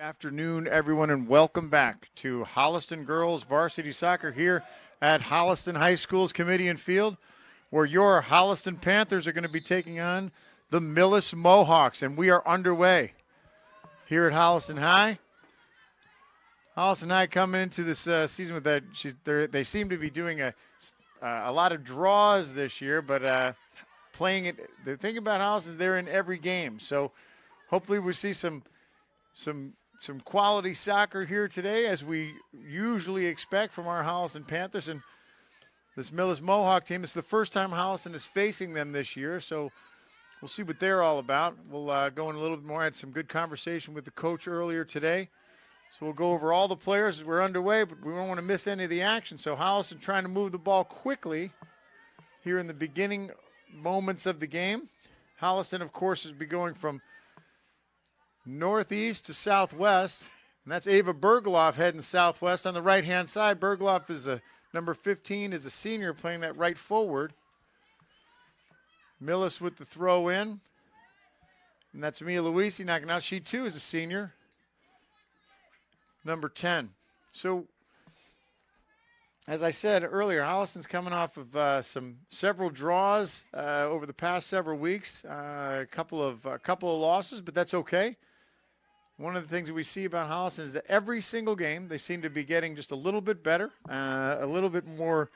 Afternoon, everyone, and welcome back to Holliston Girls Varsity Soccer here at Holliston High School's Kamitian Field, where your Holliston Panthers are going to be taking on the Millis Mohawks, and we are underway here at Holliston High. Holliston High coming into this season with that. They seem to be doing a lot of draws this year, but playing it. The thing about Holliston is they're in every game, so hopefully we see some quality soccer here today, as we usually expect from our Holliston Panthers. And this Millis Mohawk team, it's the first time Holliston is facing them this year, so we'll see what they're all about. We'll go in a little bit more. I had some good conversation with the coach earlier today, so we'll go over all the players as we're underway, but we don't want to miss any of the action. So Holliston trying to move the ball quickly here in the beginning moments of the game. Holliston, of course, is be going from northeast to southwest, and that's Ava Bergloff heading southwest. On the right-hand side, Bergloff is number 15, is a senior playing that right forward. Millis with the throw in, and that's Mia Luisi knocking out. She, too, is a senior, number 10. So, as I said earlier, Holliston's coming off of several draws over the past several weeks, a couple of losses, but that's okay. One of the things that we see about Holliston is that every single game they seem to be getting just a little bit better, a little bit more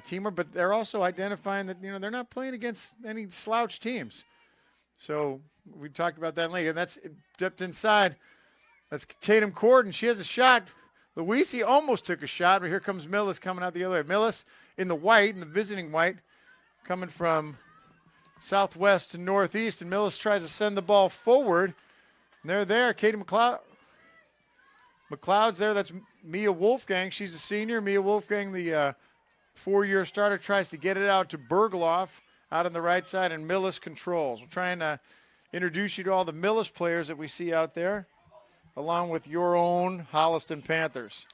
teamwork, but they're also identifying that they're not playing against any slouch teams. So we talked about that later, and that's dipped inside. That's Tatum Corden. She has a shot. Luisi almost took a shot, but here comes Millis coming out the other way. Millis in the white, in the visiting white, coming from southwest to northeast, and Millis tries to send the ball forward. And they're there. Katie McLeod's there. That's Mia Wolfgang. She's a senior. Mia Wolfgang, the four-year starter, tries to get it out to Bergloff out on the right side, and Millis controls. We're trying to introduce you to all the Millis players that we see out there, along with your own Holliston Panthers.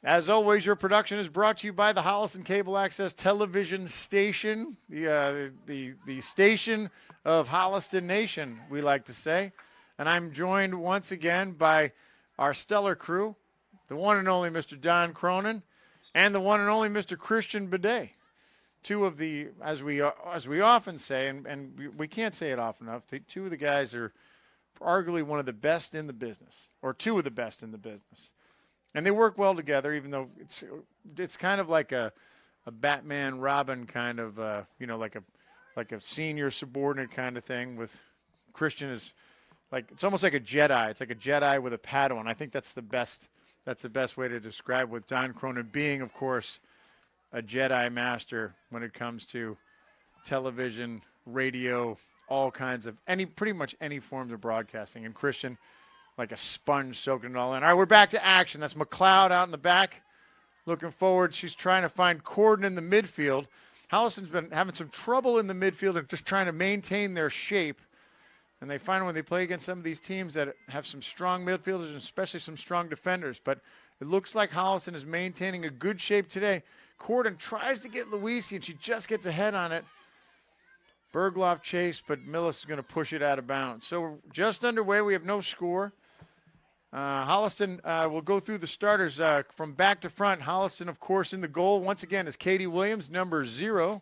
As always, your production is brought to you by the Holliston Cable Access Television Station, the station of Holliston Nation, we like to say. And I'm joined once again by our stellar crew, the one and only Mr. Don Cronin, and the one and only Mr. Christian Bidet. Two of the, as we often say, and we can't say it often enough, two of the guys are arguably one of the best in the business, or two of the best in the business. And they work well together, even though it's kind of like a Batman Robin kind of like a senior subordinate kind of thing. With Christian is it's almost like a Jedi. It's like a Jedi with a Padawan. I think that's the best way to describe, with Don Cronin being, of course, a Jedi master when it comes to television, radio, all kinds of pretty much any forms of broadcasting. And Christian, like a sponge soaking it all in. All right, we're back to action. That's McLeod out in the back. Looking forward. She's trying to find Corden in the midfield. Holliston's been having some trouble in the midfield and just trying to maintain their shape. And they find when they play against some of these teams that have some strong midfielders and especially some strong defenders. But it looks like Holliston is maintaining a good shape today. Corden tries to get Luisi, and she just gets ahead on it. Bergloff chased, but Millis is going to push it out of bounds. So we're just underway. We have no score. Holliston will go through the starters from back to front. Holliston, of course, in the goal once again is Katie Williams, number 0.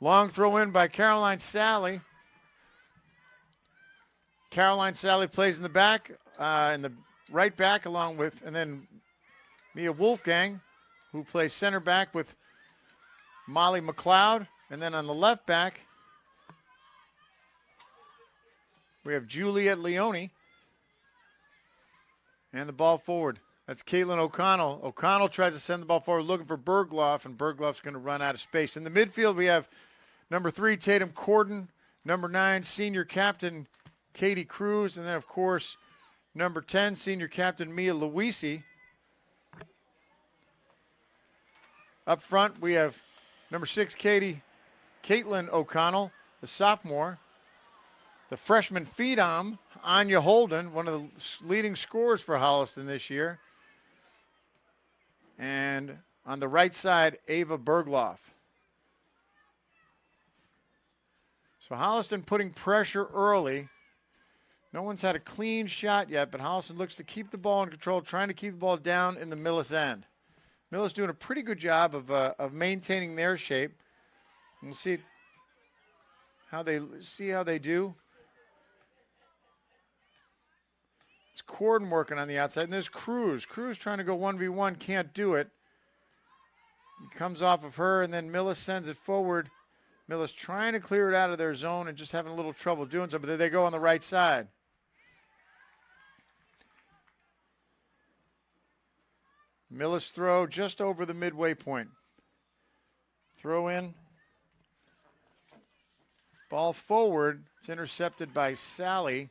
Long throw in by Caroline Sally. Caroline Sally plays in the back, in the right back, along with, and then Mia Wolfgang, who plays center back with Molly McLeod. And then on the left back, we have Juliet Leone. And the ball forward. That's Caitlin O'Connell. O'Connell tries to send the ball forward, looking for Bergloff, and Bergloff's going to run out of space. In the midfield, we have number 3, Tatum Corden, number 9, senior captain Katie Cruz, and then, of course, number 10, senior captain Mia Luisi. Up front, we have number 6, Caitlin O'Connell, the sophomore. The freshman phenom, Anya Holden, one of the leading scorers for Holliston this year. And on the right side, Ava Bergloff. So Holliston putting pressure early. No one's had a clean shot yet, but Holliston looks to keep the ball in control, trying to keep the ball down in the Millis end. Millis doing a pretty good job of maintaining their shape. We'll see how they do. It's Corden working on the outside, and there's Cruz. Cruz trying to go 1v1, can't do it. He comes off of her, and then Millis sends it forward. Millis trying to clear it out of their zone and just having a little trouble doing so, but then they go on the right side. Millis throw just over the midway point. Throw in. Ball forward. It's intercepted by Sally.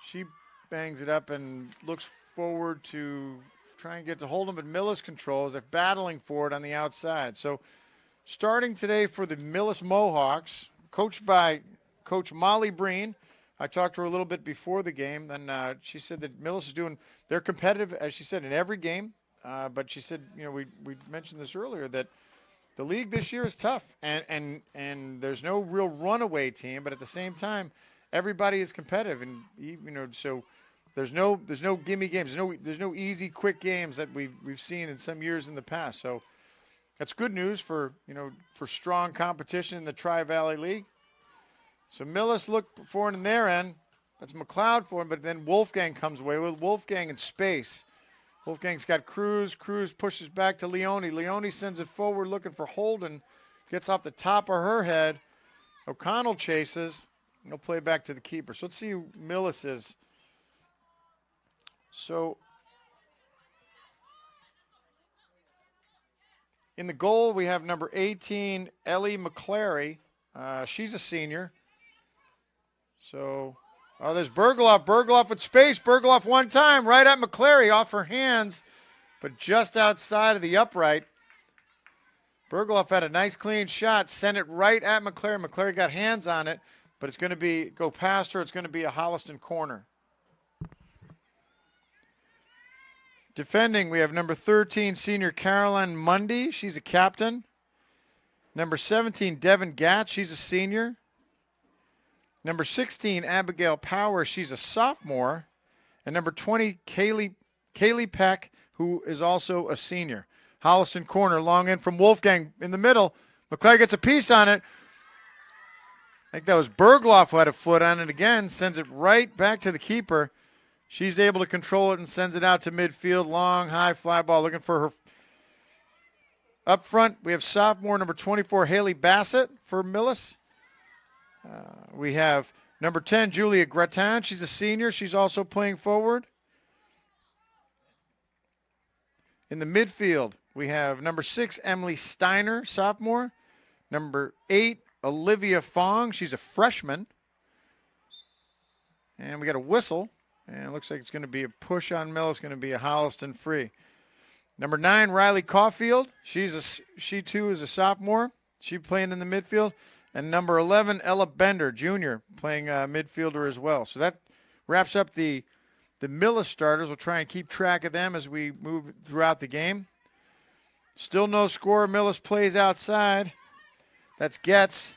She bangs it up and looks forward to try and get to hold them, but Millis controls. They're battling for it on the outside. So starting today for the Millis Mohawks, coached by Coach Molly Breen. I talked to her a little bit before the game, and she said that Millis is they're competitive, as she said, in every game. But she said, we mentioned this earlier, that the league this year is tough, and there's no real runaway team, but at the same time, everybody is competitive, and so there's no gimme games. There's no easy, quick games that we've seen in some years in the past. So that's good news for strong competition in the Tri-Valley League. So Millis looked for it in their end. That's McLeod for him, but then Wolfgang comes away with Wolfgang in space. Wolfgang's got Cruz. Cruz pushes back to Leone. Leone sends it forward looking for Holden. Gets off the top of her head. O'Connell chases. He'll play back to the keeper. So let's see who Millis is. So in the goal, we have number 18, Ellie McClary. She's a senior. So, there's Bergloff. Bergloff with space. Bergloff one time, right at McClary, off her hands, but just outside of the upright. Bergloff had a nice clean shot, sent it right at McClary. McClary got hands on it, but it's going to go past her. It's going to be a Holliston corner. Defending, we have number 13, senior Caroline Mundy. She's a captain. Number 17, Devin Gatz. She's a senior. Number 16, Abigail Power. She's a sophomore. And number 20, Kaylee Peck, who is also a senior. Holliston corner, long in from Wolfgang in the middle. McClary gets a piece on it. I think that was Bergloff who had a foot on it again. Sends it right back to the keeper. She's able to control it and sends it out to midfield. Long, high fly ball looking for her. Up front, we have sophomore number 24, Haley Bassett for Millis. We have number 10, Julia Gratin. She's a senior. She's also playing forward. In the midfield, we have number 6, Emily Steiner, sophomore. Number 8, Olivia Fong. She's a freshman. And we got a whistle. And it looks like it's going to be a push on Millis. It's going to be a Holliston free. Number 9, Riley Caulfield. She too is a sophomore. She's playing in the midfield. And number 11, Ella Bender, junior, playing midfielder as well. So that wraps up the Millis starters. We'll try and keep track of them as we move throughout the game. Still no score. Millis plays outside. That's Getz.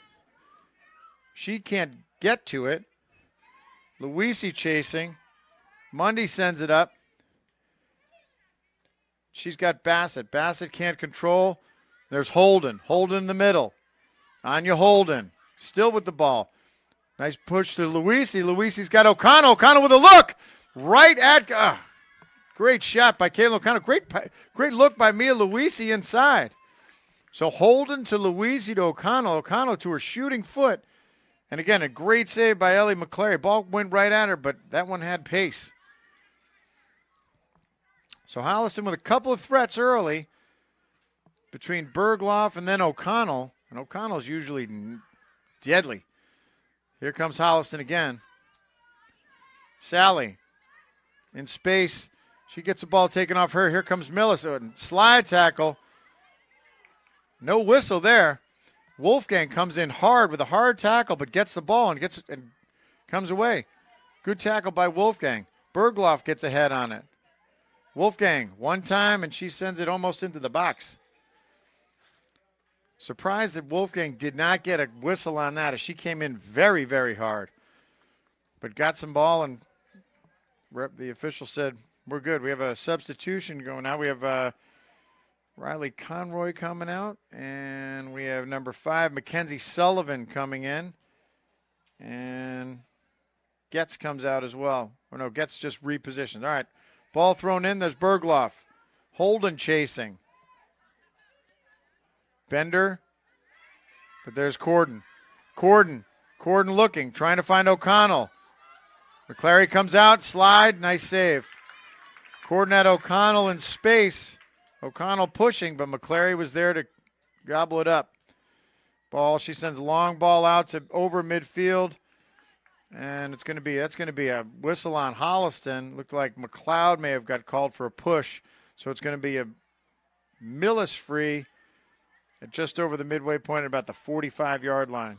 She can't get to it. Luisi chasing. Mundy sends it up. She's got Bassett. Bassett can't control. There's Holden. Holden in the middle. Anya Holden. Still with the ball. Nice push to Luisi. Luisi's got O'Connell. O'Connell with a look. Right at... great shot by Kayla O'Connell. Great look by Mia Luisi inside. So Holden to Luisi to O'Connell. O'Connell to her shooting foot. And again, a great save by Ellie McClary. Ball went right at her, but that one had pace. So Holliston with a couple of threats early between Bergloff and then O'Connell. And O'Connell's usually deadly. Here comes Holliston again. Sally in space. She gets the ball taken off her. Here comes Millis. Slide tackle. No whistle there. Wolfgang comes in hard with a hard tackle, but gets the ball and comes away. Good tackle by Wolfgang. Bergloff gets a head on it. Wolfgang, one time, and she sends it almost into the box. Surprised that Wolfgang did not get a whistle on that as she came in very, very hard. But got some ball, and the official said, we're good. We have a substitution going now. We have Riley Conroy coming out, and we have number 5, Mackenzie Sullivan, coming in. And Getz comes out as well. Oh, no, Getz just repositioned. All right, ball thrown in. There's Bergloff. Holden chasing. Bender. But there's Corden. Corden looking, trying to find O'Connell. McClary comes out, slide, nice save. Corden had O'Connell in space. O'Connell pushing, but McClary was there to gobble it up. She sends a long ball out to over midfield. And that's going to be a whistle on Holliston. Looked like McLeod may have got called for a push. So it's going to be a Millis free at just over the midway point at about the 45-yard line.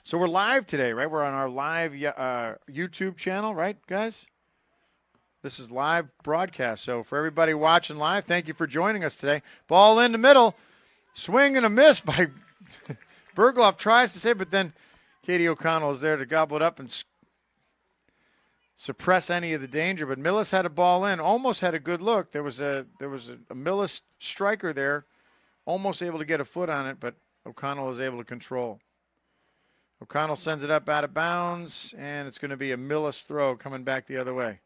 So we're live today, right? We're on our live YouTube channel, right, guys? This is live broadcast. So for everybody watching live, thank you for joining us today. Ball in the middle. Swing and a miss by Bergloff. Tries to save, but then Katie O'Connell is there to gobble it up and suppress any of the danger. But Millis had a ball in, almost had a good look. There was a Millis striker there, almost able to get a foot on it, but O'Connell was able to control. O'Connell sends it up out of bounds, and it's going to be a Millis throw coming back the other way.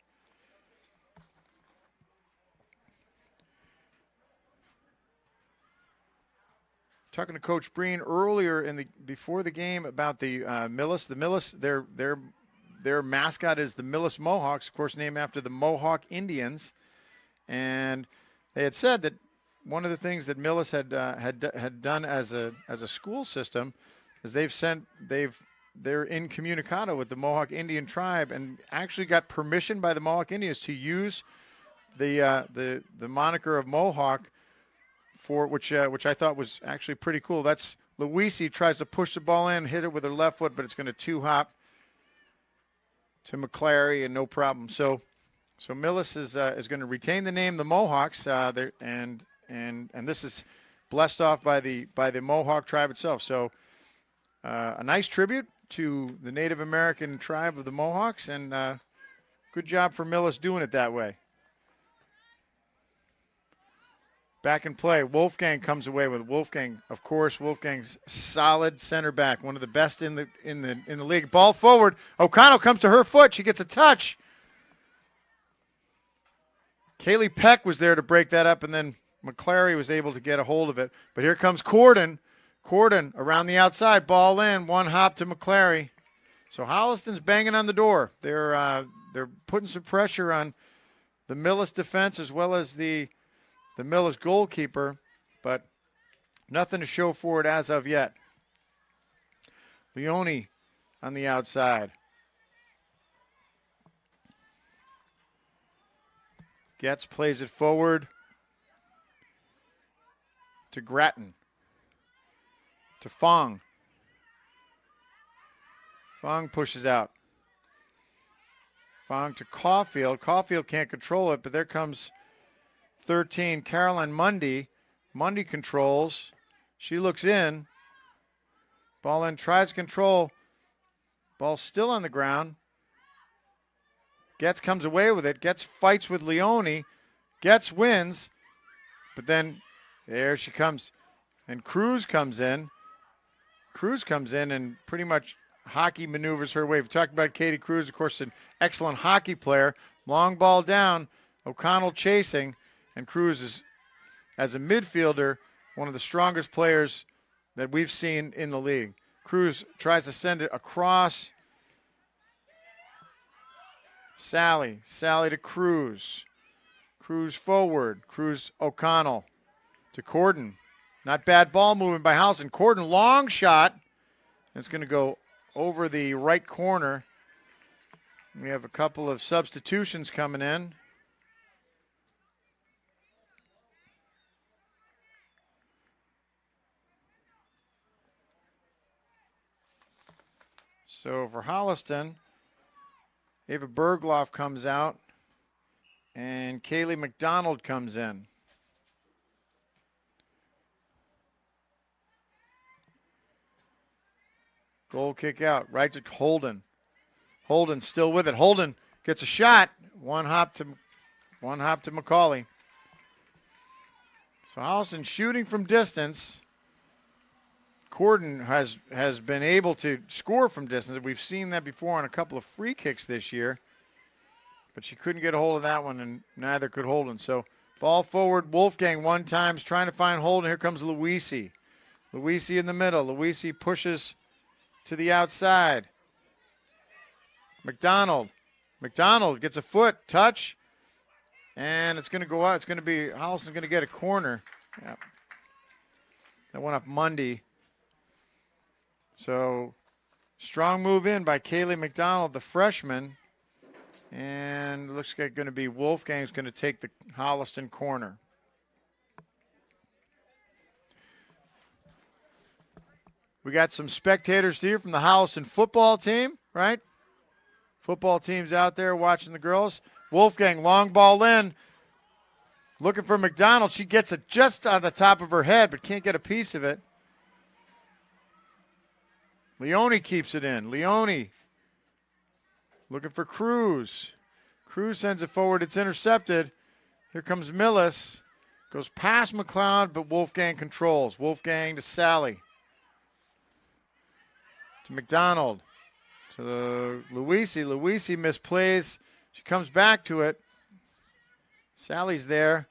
Talking to Coach Breen earlier before the game about the Millis. The Millis, their mascot is the Millis Mohawks, of course, named after the Mohawk Indians. And they had said that one of the things that Millis had done as a school system is they're incommunicado with the Mohawk Indian tribe and actually got permission by the Mohawk Indians to use the moniker of Mohawk for which I thought was actually pretty cool. That's Luisi tries to push the ball in, hit it with her left foot, but it's going to two-hop to McClary and no problem. So Millis is going to retain the name the Mohawks, and this is blessed off by the Mohawk tribe itself. So a nice tribute to the Native American tribe of the Mohawks, and good job for Millis doing it that way. Back in play, Wolfgang comes away with Wolfgang. Of course, Wolfgang's solid center back, one of the best in the league. Ball forward. O'Connell comes to her foot. She gets a touch. Kaylee Peck was there to break that up, and then McClary was able to get a hold of it. But here comes Corden. Corden around the outside. Ball in. One hop to McClary. So Holliston's banging on the door. They're putting some pressure on the Millis defense as well as the Millis goalkeeper, but nothing to show for it as of yet. Leone on the outside. Getz plays it forward to Grattan. To Fong. Fong pushes out. Fong to Caulfield. Caulfield can't control it, but there comes 13, Caroline Mundy. Mundy controls. She looks in. Ball in, tries to control. Ball still on the ground. Getz comes away with it. Getz fights with Leone. Getz wins. But then there she comes. And Cruz comes in. Cruz comes in and pretty much hockey maneuvers her way. We've talked about Katie Cruz, of course, an excellent hockey player. Long ball down. O'Connell chasing. And Cruz is, as a midfielder, one of the strongest players that we've seen in the league. Cruz tries to send it across. Sally to Cruz. Cruz forward. Cruz O'Connell to Corden. Not bad ball movement by Holliston. Corden, long shot. It's going to go over the right corner. We have a couple of substitutions coming in. So for Holliston, Ava Bergloff comes out, and Kaylee McDonald comes in. Goal kick out. Right to Holden. Holden still with it. Holden gets a shot. One hop to Macaulay. So Holliston shooting from distance. Corden has been able to score from distance. We've seen that before on a couple of free kicks this year. But she couldn't get a hold of that one, and neither could Holden. So ball forward. Wolfgang one time is trying to find Holden. Here comes Luisi. Luisi in the middle. Luisi pushes to the outside. McDonald. McDonald gets a foot. Touch. And it's going to go out. It's going to be Holliston's going to get a corner. Yeah. That went up Monday. So strong move in by Kaylee McDonald, the freshman. And it looks like going to be Wolfgang's going to take the Holliston corner. We got some spectators here from the Holliston football team, right? Football team's out there watching the girls. Wolfgang, long ball in. Looking for McDonald. She gets it just on the top of her head, but can't get a piece of it. Leone keeps it in. Leone looking for Cruz. Cruz sends it forward. It's intercepted. Here comes Millis. Goes past McLeod, but Wolfgang controls. Wolfgang to Sally. To McDonald. To Luisi. Luisi misplays. She comes back to it. Sally's there.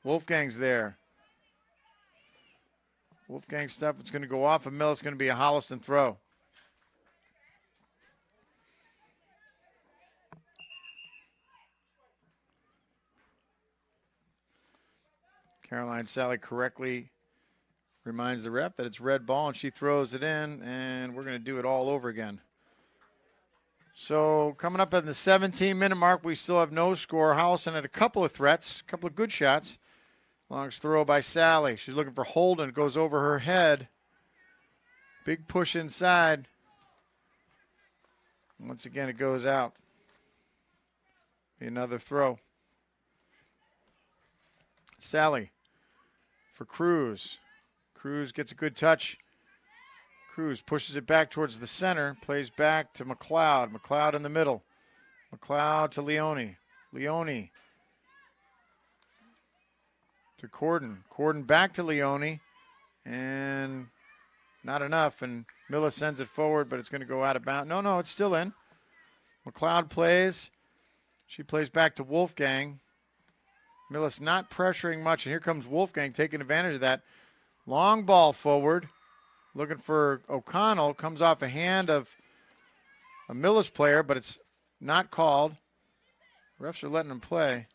Wolfgang's there. Wolfgang stuff. It's going to go off of Millis. It's going to be a Holliston throw. Caroline Sally correctly reminds the ref that it's red ball, and she throws it in, and we're going to do it all over again. So coming up at the 17-minute mark, we still have no score. Holliston had a couple of threats, a couple of good shots. Long throw by Sally. She's looking for Holden. Goes over her head. Big push inside. Once again, it goes out. Be another throw. Sally for Cruz. Cruz gets a good touch. Cruz pushes it back towards the center. Plays back to McLeod. McLeod in the middle. McLeod to Leone. Leone to Corden. Corden back to Leone. And not enough. And Miller sends it forward, but it's going to go out of bounds. No, it's still in. McLeod plays. She plays back to Wolfgang. Millis not pressuring much, and here comes Wolfgang taking advantage of that. Long ball forward, looking for O'Connell. Comes off a hand of a Millis player, but it's not called. Refs are letting him play.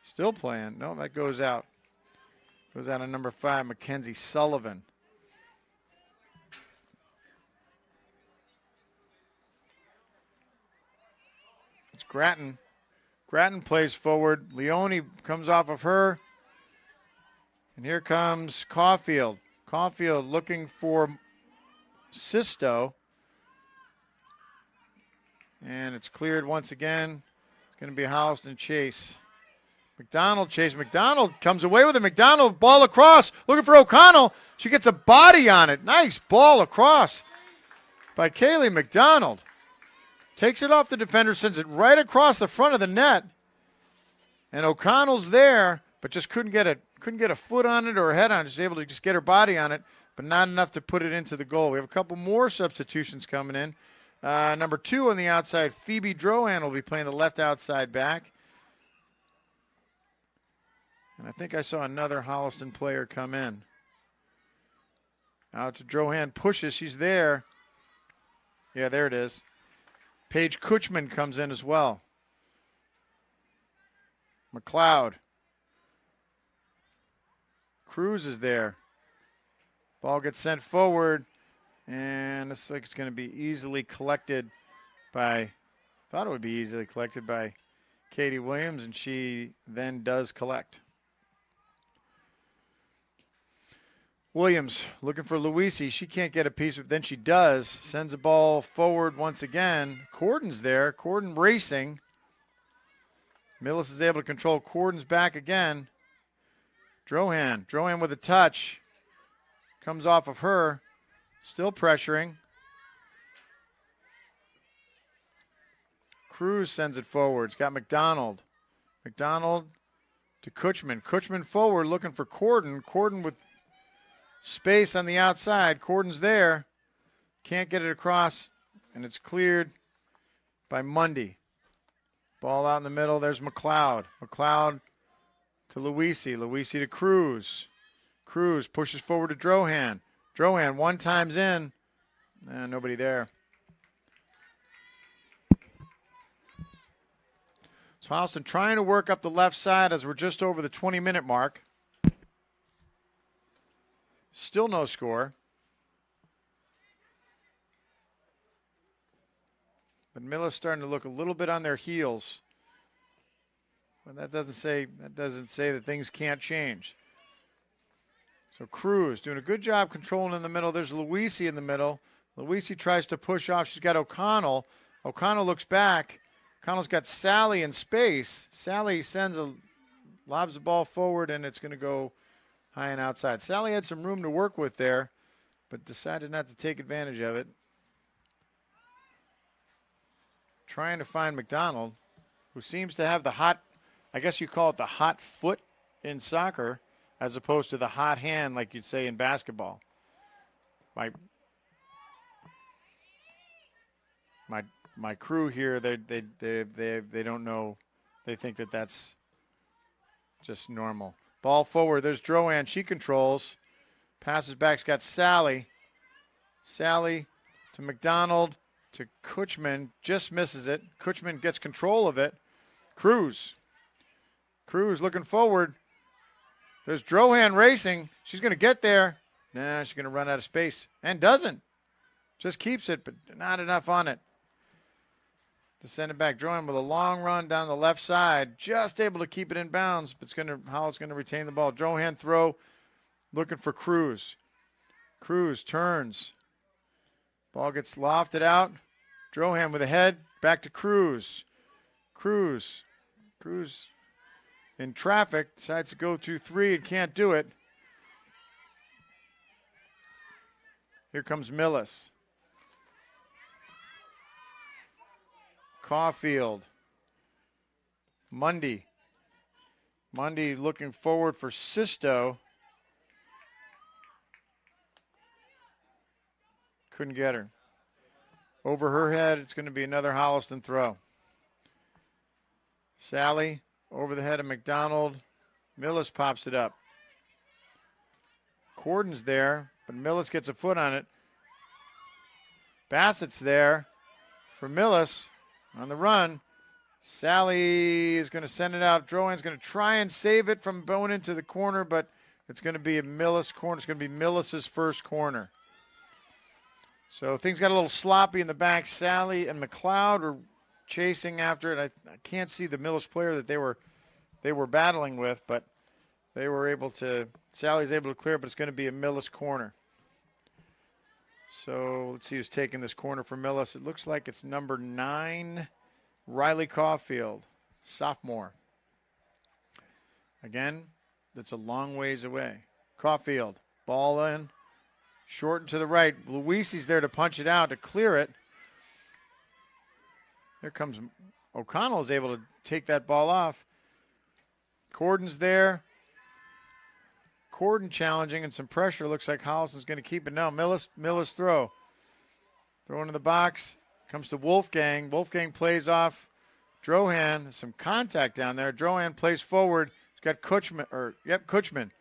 Still playing. No, that goes out. Goes out on number 5, Mackenzie Sullivan. It's Grattan. Grattan plays forward. Leone comes off of her. And here comes Caulfield. Caulfield looking for Sisto. And it's cleared once again. It's going to be Holliston chase. McDonald chase. McDonald comes away with it. McDonald ball across. Looking for O'Connell. She gets a body on it. Nice ball across by Kaylee McDonald. Takes it off the defender, sends it right across the front of the net. And O'Connell's there, but just couldn't get a foot on it or a head on it. She's able to just get her body on it, but not enough to put it into the goal. We have a couple more substitutions coming in. Number 2 on the outside, Phoebe Drohan will be playing the left outside back. And I think I saw another Holliston player come in. Out to Drohan, pushes, she's there. Yeah, there it is. Paige Kutchman comes in as well. McLeod. Cruz is there. Ball gets sent forward, and looks like it's going to be easily collected by, thought it would be easily collected by Katie Williams, and she then does collect. Williams looking for Luisi. She can't get a piece of it. Then she does. Sends a ball forward once again. Corden's there. Corden racing. Millis is able to control Corden's back again. Drohan with a touch. Comes off of her. Still pressuring. Cruz sends it forward. It's got McDonald. McDonald to Kutchman. Kutchman forward looking for Corden. Corden with space on the outside. Corden's there. Can't get it across, and it's cleared by Mundy. Ball out in the middle. There's McLeod. McLeod to Luisi. Luisi to Cruz. Cruz pushes forward to Drohan. Drohan one time's in. Nobody there. So Holliston trying to work up the left side as we're just over the 20-minute mark. Still no score. But Millis starting to look a little bit on their heels. But that doesn't say that things can't change. So Cruz doing a good job controlling in the middle. There's Luisi in the middle. Luisi tries to push off. She's got O'Connell. O'Connell looks back. O'Connell's got Sally in space. Sally lobs the ball forward, and it's going to go high and outside. Sally had some room to work with there, but decided not to take advantage of it. Trying to find McDonald, who seems to have the hot, I guess you call it the hot foot in soccer, as opposed to the hot hand like you'd say in basketball. My crew here, they don't know. They think that that's just normal. Ball forward. There's Drohan. She controls. Passes back. She's got Sally. Sally to McDonald to Kutchman. Just misses it. Kutchman gets control of it. Cruz. Cruz looking forward. There's Drohan racing. She's going to get there. Nah, she's going to run out of space. And doesn't. Just keeps it, but not enough on it to send it back. Drohan with a long run down the left side. Just able to keep it in bounds, but Howell's going to retain the ball. Drohan throw looking for Cruz. Cruz turns. Ball gets lofted out. Drohan with a head. Back to Cruz. Cruz in traffic. Decides to go 2-3 and can't do it. Here comes Millis. Caulfield. Mundy looking forward for Sisto. Couldn't get her. Over her head, it's going to be another Holliston throw. Sally over the head of McDonald. Millis pops it up. Corden's there, but Millis gets a foot on it. Bassett's there for Millis. On the run, Sally is going to send it out. Drohan's going to try and save it from going into the corner, but it's going to be a Millis corner. It's going to be Millis's first corner. So things got a little sloppy in the back. Sally and McLeod are chasing after it. I can't see the Millis player that they were battling with, but they were able to. Sally's able to clear, but it's going to be a Millis corner. So let's see who's taking this corner for Millis. It looks like it's number 9, Riley Caulfield, sophomore. Again, that's a long ways away. Caulfield, ball in, short and to the right. Luisi's there to punch it out, to clear it. Here comes O'Connell, is able to take that ball off. Corden's there. Corden challenging and some pressure. Looks like Holliston's going to keep it now. Millis throw. Throw into the box. Comes to Wolfgang. Wolfgang plays off Drohan. Some contact down there. Drohan plays forward. He's got Kutchman.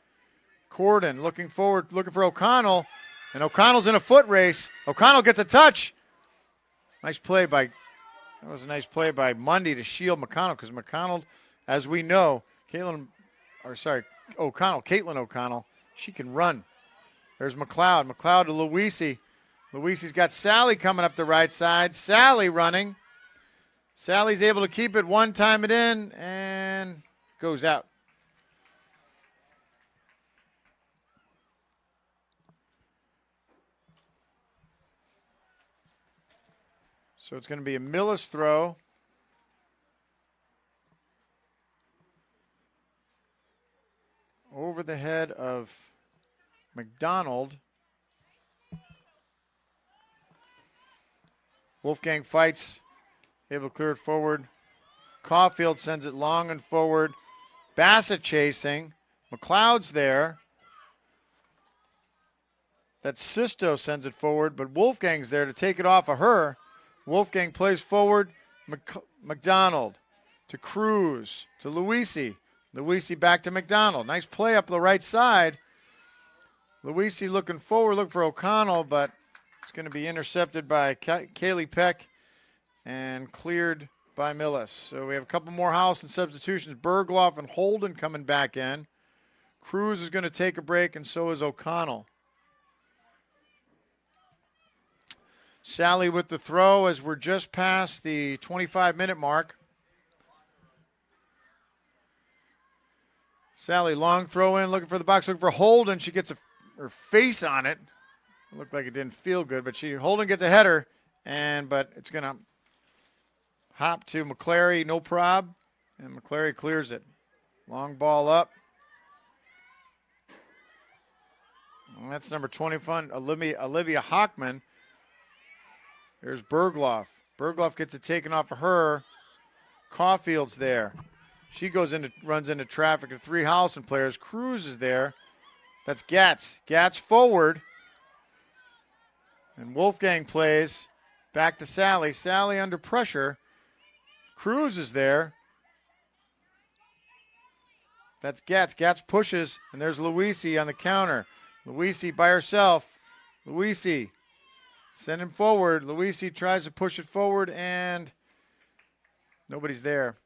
Corden looking forward, looking for O'Connell. And O'Connell's in a foot race. O'Connell gets a touch. That was a nice play by Mundy to shield McConnell, because McConnell, as we know, Caitlin O'Connell, she can run. There's McLeod. McLeod to Luisi. Luisi's got Sally coming up the right side. Sally running. Sally's able to keep it, one time it in, and goes out. So it's going to be a Millis throw. Over the head of McDonald. Wolfgang fights, able to clear it forward. Caulfield sends it long and forward. Bassett chasing. McLeod's there. That Sisto sends it forward, but Wolfgang's there to take it off of her. Wolfgang plays forward. McDonald to Cruz to Luisi. Luisi back to McDonald. Nice play up the right side. Luisi looking forward, looking for O'Connell, but it's going to be intercepted by Kaylee Peck and cleared by Millis. So we have a couple more Holliston substitutions. Bergloff and Holden coming back in. Cruz is going to take a break, and so is O'Connell. Sally with the throw as we're just past the 25-minute mark. Sally, long throw in, looking for the box, looking for Holden. She gets her face on it. It looked like it didn't feel good, but Holden gets a header, but it's going to hop to McClary, no prob, and McClary clears it. Long ball up. And that's number 21, Olivia Hockman. There's Bergloff. Bergloff gets it taken off of her. Caulfield's there. She runs into traffic of 3 Holliston players. Cruz is there. That's Gatz. Gatz forward. And Wolfgang plays back to Sally. Sally under pressure. Cruz is there. That's Gatz. Gatz pushes, and there's Luisi on the counter. Luisi by herself. Luisi. Send him forward. Luisi tries to push it forward, and nobody's there.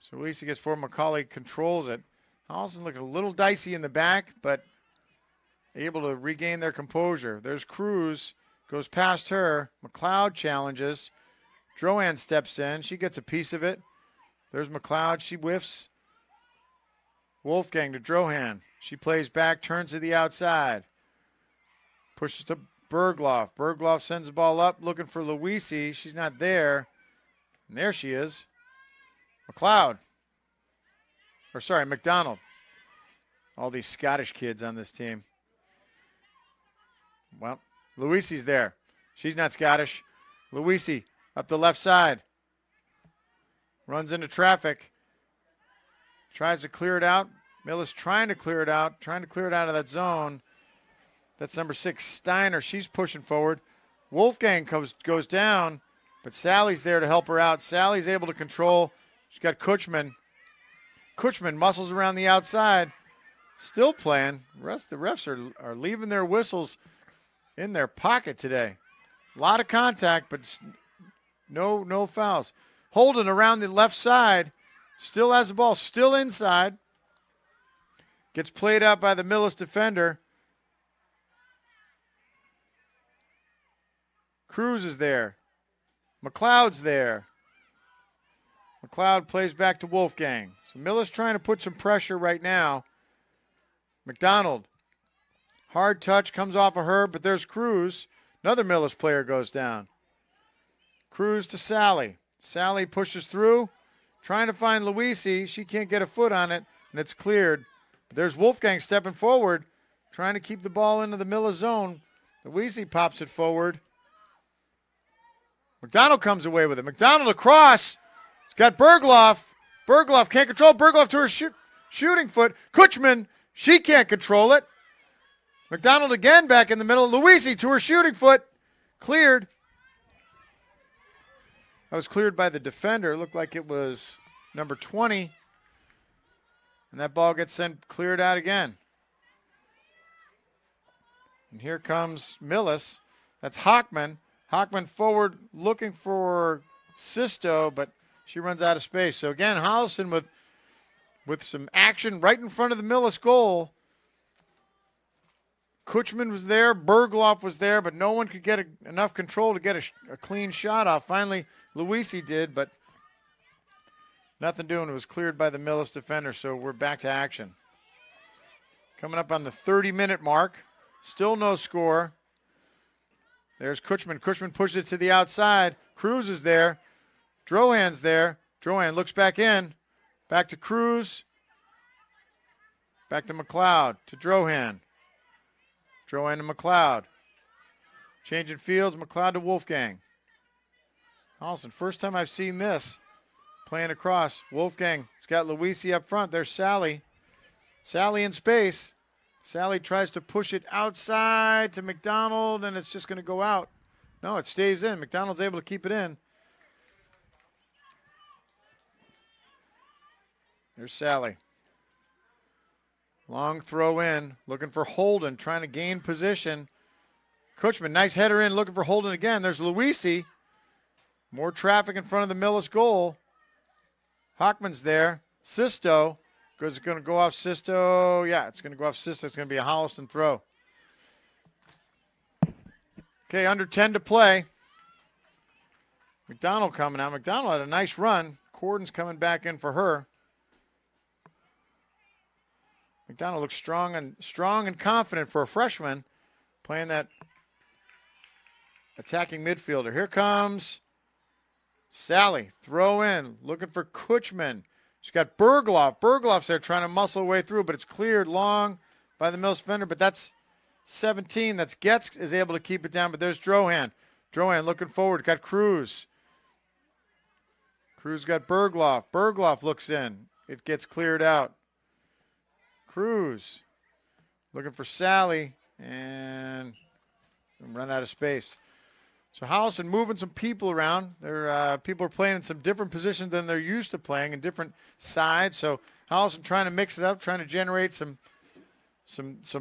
So Luisi gets forward. McCauley controls it. Holliston looking a little dicey in the back, but able to regain their composure. There's Cruz. Goes past her. McLeod challenges. Drohan steps in. She gets a piece of it. There's McLeod. She whiffs. Wolfgang to Drohan. She plays back, turns to the outside. Pushes to Bergloff. Bergloff sends the ball up, looking for Luisi. She's not there. And there she is. McLeod. McDonald. All these Scottish kids on this team. Well, Luisi's there. She's not Scottish. Luisi up the left side. Runs into traffic. Tries to clear it out. Millis trying to clear it out of that zone. That's number 6, Steiner. She's pushing forward. Wolfgang goes down, but Sally's there to help her out. Sally's able to control. She's got Kutchman. Kutchman muscles around the outside. Still playing. The refs are leaving their whistles in their pocket today. A lot of contact, but no fouls. Holden around the left side. Still has the ball. Still inside. Gets played out by the Millis defender. Cruz is there. McLeod's there. McLeod plays back to Wolfgang. So Millis trying to put some pressure right now. McDonald. Hard touch comes off of her, but there's Cruz. Another Millis player goes down. Cruz to Sally. Sally pushes through. Trying to find Luisi. She can't get a foot on it, and it's cleared. But there's Wolfgang stepping forward, trying to keep the ball into the Millis zone. Luisi pops it forward. McDonald comes away with it. McDonald across. He's got Bergloff. Bergloff can't control. Bergloff to her shooting foot. Kutchman, she can't control it. McDonald again back in the middle. Luisi to her shooting foot. Cleared. That was cleared by the defender. It looked like it was number 20. And that ball gets cleared out again. And here comes Millis. That's Hockman. Hockman forward looking for Sisto, but she runs out of space. So again, Holliston with some action right in front of the Millis goal. Kutchman was there, Bergloff was there, but no one could get enough control to get a clean shot off. Finally, Luisi did, but nothing doing. It was cleared by the Millis defender, so we're back to action. Coming up on the 30-minute mark. Still no score. There's Kutchman. Kutchman pushes it to the outside. Cruz is there. Drohan's there. Drohan looks back in. Back to Cruz. Back to McLeod. To Drohan. Drohan to McLeod. Changing fields, McLeod to Wolfgang. Holliston, first time I've seen this. Playing across. Wolfgang, it's got Luisi up front. There's Sally. Sally in space. Sally tries to push it outside to McDonald, and it's just going to go out. No, it stays in. McDonald's able to keep it in. There's Sally. Long throw in, looking for Holden, trying to gain position. Kutchman, nice header in, looking for Holden again. There's Luisi. More traffic in front of the Millis goal. Hockman's there. Sisto. Is it going to go off Sisto? Yeah, it's going to go off Sisto. It's going to be a Holliston throw. Okay, under 10 to play. McDonald coming out. McDonald had a nice run. Corden's coming back in for her. McDonald looks strong and confident for a freshman playing that attacking midfielder. Here comes Sally. Throw in. Looking for Kutchman. She's got Bergloff. Bergloff's there trying to muscle her way through, but it's cleared long by the Mills defender. But that's 17. That's Getz is able to keep it down. But there's Drohan. Drohan looking forward. Got Cruz. Cruz got Bergloff. Bergloff looks in. It gets cleared out. Cruz looking for Sally and run out of space. So Holliston moving some people around. People are playing in some different positions than they're used to playing in different sides. So Holliston trying to mix it up, trying to generate some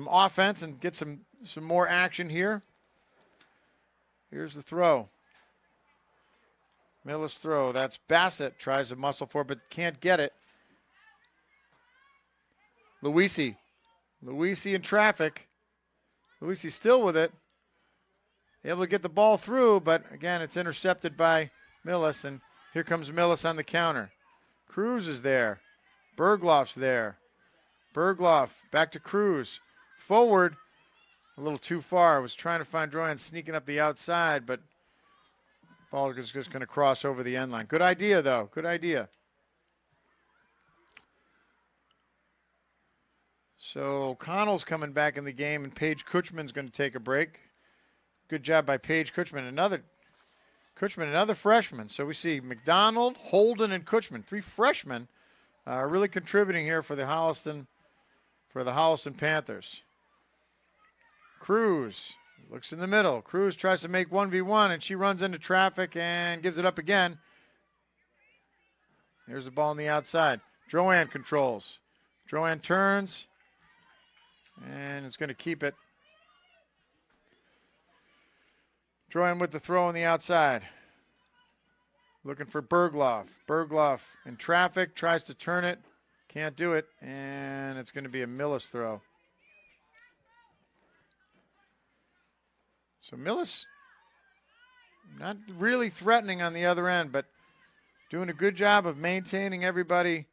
offense and get some more action here. Here's the throw. Millis throw. That's Bassett. Tries to muscle for it, but can't get it. Luisi. Luisi in traffic. Luisi still with it. Able to get the ball through, but again, it's intercepted by Millis, and here comes Millis on the counter. Cruz is there. Bergloff's there. Bergloff back to Cruz. Forward, a little too far. I was trying to find Drohan sneaking up the outside, but ball is just going to cross over the end line. Good idea, though. Good idea. So Connell's coming back in the game, and Paige Kutchman's going to take a break. Good job by Paige Kutchman. Another freshman. So we see McDonald, Holden, and Kutchman. 3 freshmen really contributing here for the Holliston Panthers. Cruz looks in the middle. Cruz tries to make 1v1, and she runs into traffic and gives it up again. Here's the ball on the outside. Drohan controls. Drohan turns, and it's going to keep it. Drohan with the throw on the outside. Looking for Bergloff. Bergloff in traffic, tries to turn it. Can't do it, and it's going to be a Millis throw. So Millis not really threatening on the other end, but doing a good job of maintaining everybody,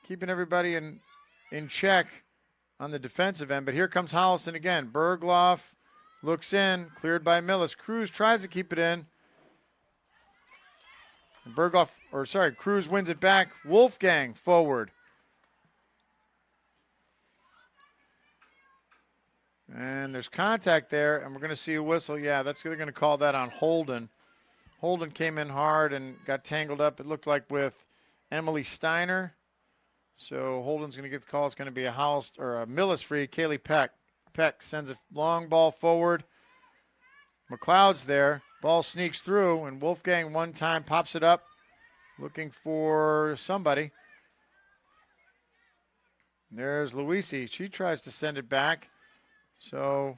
keeping everybody in check on the defensive end. But here comes Holliston again. Bergloff looks in, cleared by Millis. Cruz tries to keep it in. And Cruz wins it back. Wolfgang forward. And there's contact there, and we're going to see a whistle. Yeah, they're going to call that on Holden. Holden came in hard and got tangled up, it looked like, with Emily Steiner. So Holden's going to get the call. It's going to be a Millis free. Kaylee Peck. Peck sends a long ball forward. McLeod's there. Ball sneaks through, and Wolfgang one time pops it up, looking for somebody. There's Luisi. She tries to send it back. So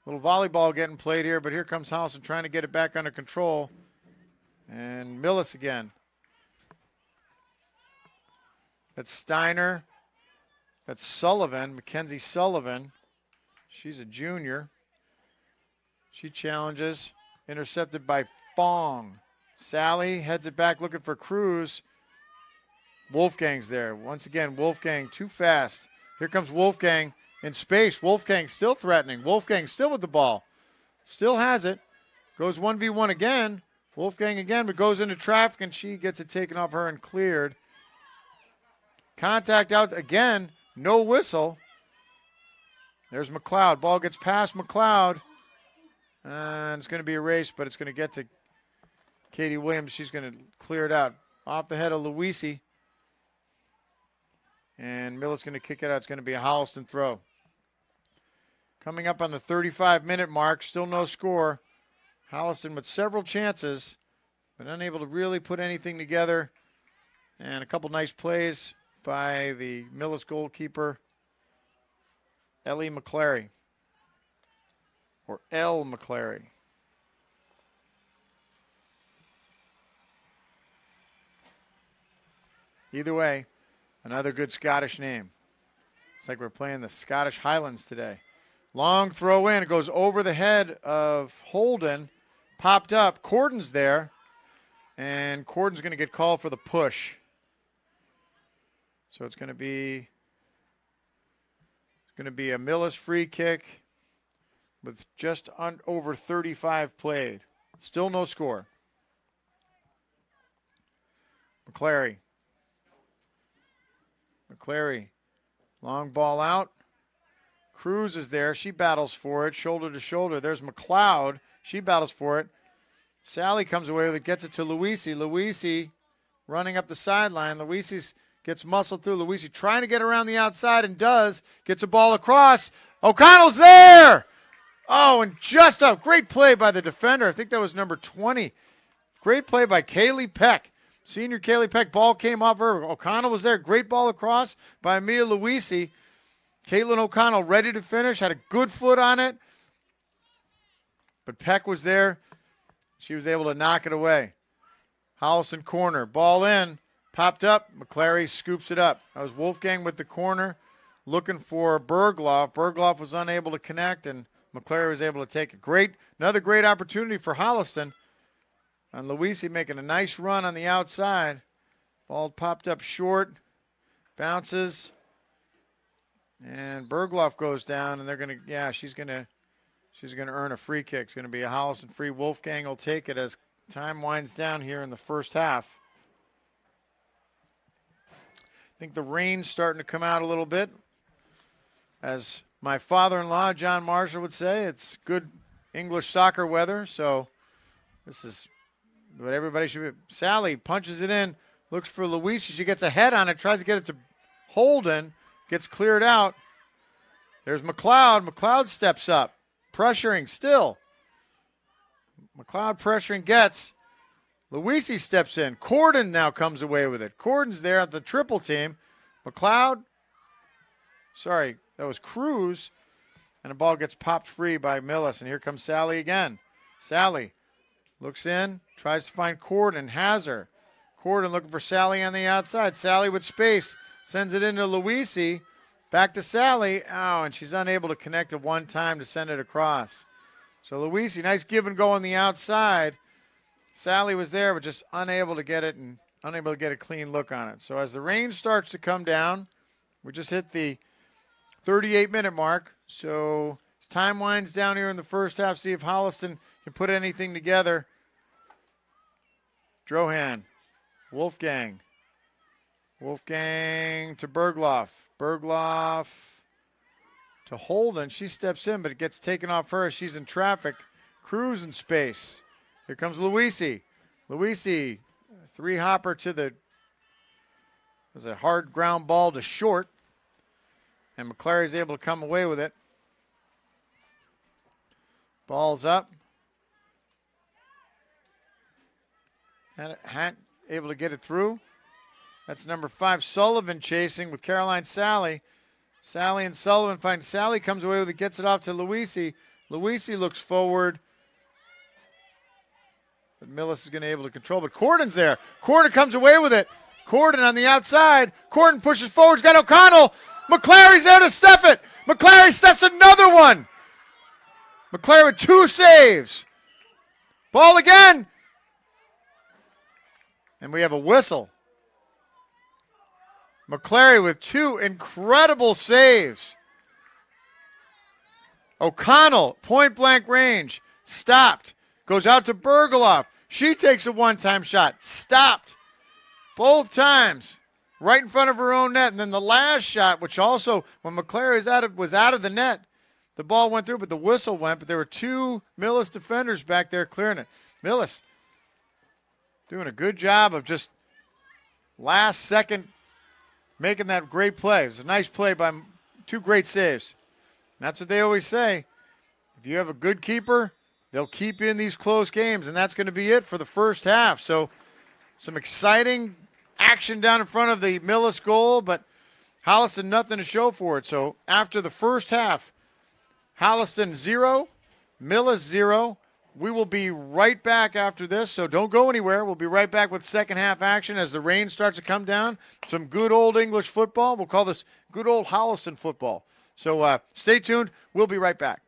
a little volleyball getting played here, but here comes Holliston trying to get it back under control. And Millis again. That's Steiner. That's Sullivan, Mackenzie Sullivan. She's a junior. She challenges. Intercepted by Fong. Sally heads it back looking for Cruz. Wolfgang's there. Once again, Wolfgang too fast. Here comes Wolfgang in space. Wolfgang still threatening. Wolfgang still with the ball. Still has it. Goes 1v1 again. Wolfgang again, but goes into traffic, and she gets it taken off her and cleared. Contact out again. No whistle. There's McLeod. Ball gets past McLeod. And it's going to be erased, but it's going to get to Katie Williams. She's going to clear it out. Off the head of Luisi. And Millis going to kick it out. It's going to be a Holliston throw. Coming up on the 35-minute mark, still no score. Holliston with several chances, but unable to really put anything together. And a couple nice plays by the Millis goalkeeper, Ellie McClary. Or L. McClary. Either way, another good Scottish name. It's like we're playing the Scottish Highlands today. Long throw in. It goes over the head of Holden. Popped up. Corden's there. And Corden's going to get called for the push. So it's going to be a Millis free kick with just over 35 played. Still no score. McClary. Long ball out. Cruz is there. She battles for it, shoulder to shoulder. There's McLeod. She battles for it. Sally comes away with it, gets it to Luisi. Luisi running up the sideline. Luisi gets muscled through. Luisi trying to get around the outside and does. Gets a ball across. O'Connell's there! Oh, and just a great play by the defender. I think that was number 20. Great play by Kaylee Peck. Senior Kaylee Peck. Ball came off her. O'Connell was there. Great ball across by Mia Luisi. Caitlin O'Connell ready to finish. Had a good foot on it. But Peck was there. She was able to knock it away. Holliston corner. Ball in. Popped up. McClary scoops it up. That was Wolfgang with the corner looking for Bergloff. Bergloff was unable to connect, and McClary was able to take it. Another great opportunity for Holliston. And Luisi making a nice run on the outside. Ball popped up short. Bounces. And Bergloff goes down, and they're going to, she's going to earn a free kick. It's going to be a Holliston free. Wolfgang will take it as time winds down here in the first half. I think the rain's starting to come out a little bit. As my father-in-law, John Marshall, would say, it's good English soccer weather, so this is what everybody should be. Sally punches it in, looks for Luisi. She gets a head on it, tries to get it to Holden, gets cleared out. There's McLeod. McLeod steps up, pressuring still. McLeod pressuring gets. Luisi steps in. Corden now comes away with it. Corden's there at the triple team. McLeod. Sorry, that was Cruz. And the ball gets popped free by Millis. And here comes Sally again. Sally looks in, tries to find Corden, has her. Corden looking for Sally on the outside. Sally with space. Sends it into Luisi. Back to Sally. Oh, and she's unable to connect at one time to send it across. So Luisi, nice give and go on the outside. Sally was there, but just unable to get it and unable to get a clean look on it. So as the rain starts to come down, we just hit the 38-minute mark. So as time winds down here in the first half, see if Holliston can put anything together. Drohan. Wolfgang to Bergloff. Bergloff to Holden. She steps in, but it gets taken off her. She's in traffic. Cruz in space. Here comes Luisi. Luisi, three-hopper to the, was a hard ground ball to short. And McClary's able to come away with it. Ball's up. Able to get it through. That's number 5, Sullivan chasing with Caroline Sally. Sally and Sullivan find Sally, comes away with it, gets it off to Luisi. Luisi looks forward. But Millis is going to be able to control. But Corden's there. Corden comes away with it. Corden on the outside. Corden pushes forward. He's got O'Connell. McClary's there to stuff it. McClary stuffs another one. McClary with 2 saves. Ball again. And we have a whistle. McClary with 2 incredible saves. O'Connell, point-blank range, stopped. Goes out to Bergloff. She takes a one-time shot. Stopped. Both times. Right in front of her own net. And then the last shot, which also, when McClary was out of the net, the ball went through, but the whistle went. But there were two Millis defenders back there clearing it. Millis doing a good job of just last second making that great play. It was a nice play by two great saves. And that's what they always say. If you have a good keeper, they'll keep you in these close games, and that's going to be it for the first half. So some exciting action down in front of the Millis goal, but Holliston nothing to show for it. So after the first half, Holliston 0, Millis 0. We will be right back after this, so don't go anywhere. We'll be right back with second half action as the rain starts to come down. Some good old English football. We'll call this good old Holliston football. So stay tuned. We'll be right back.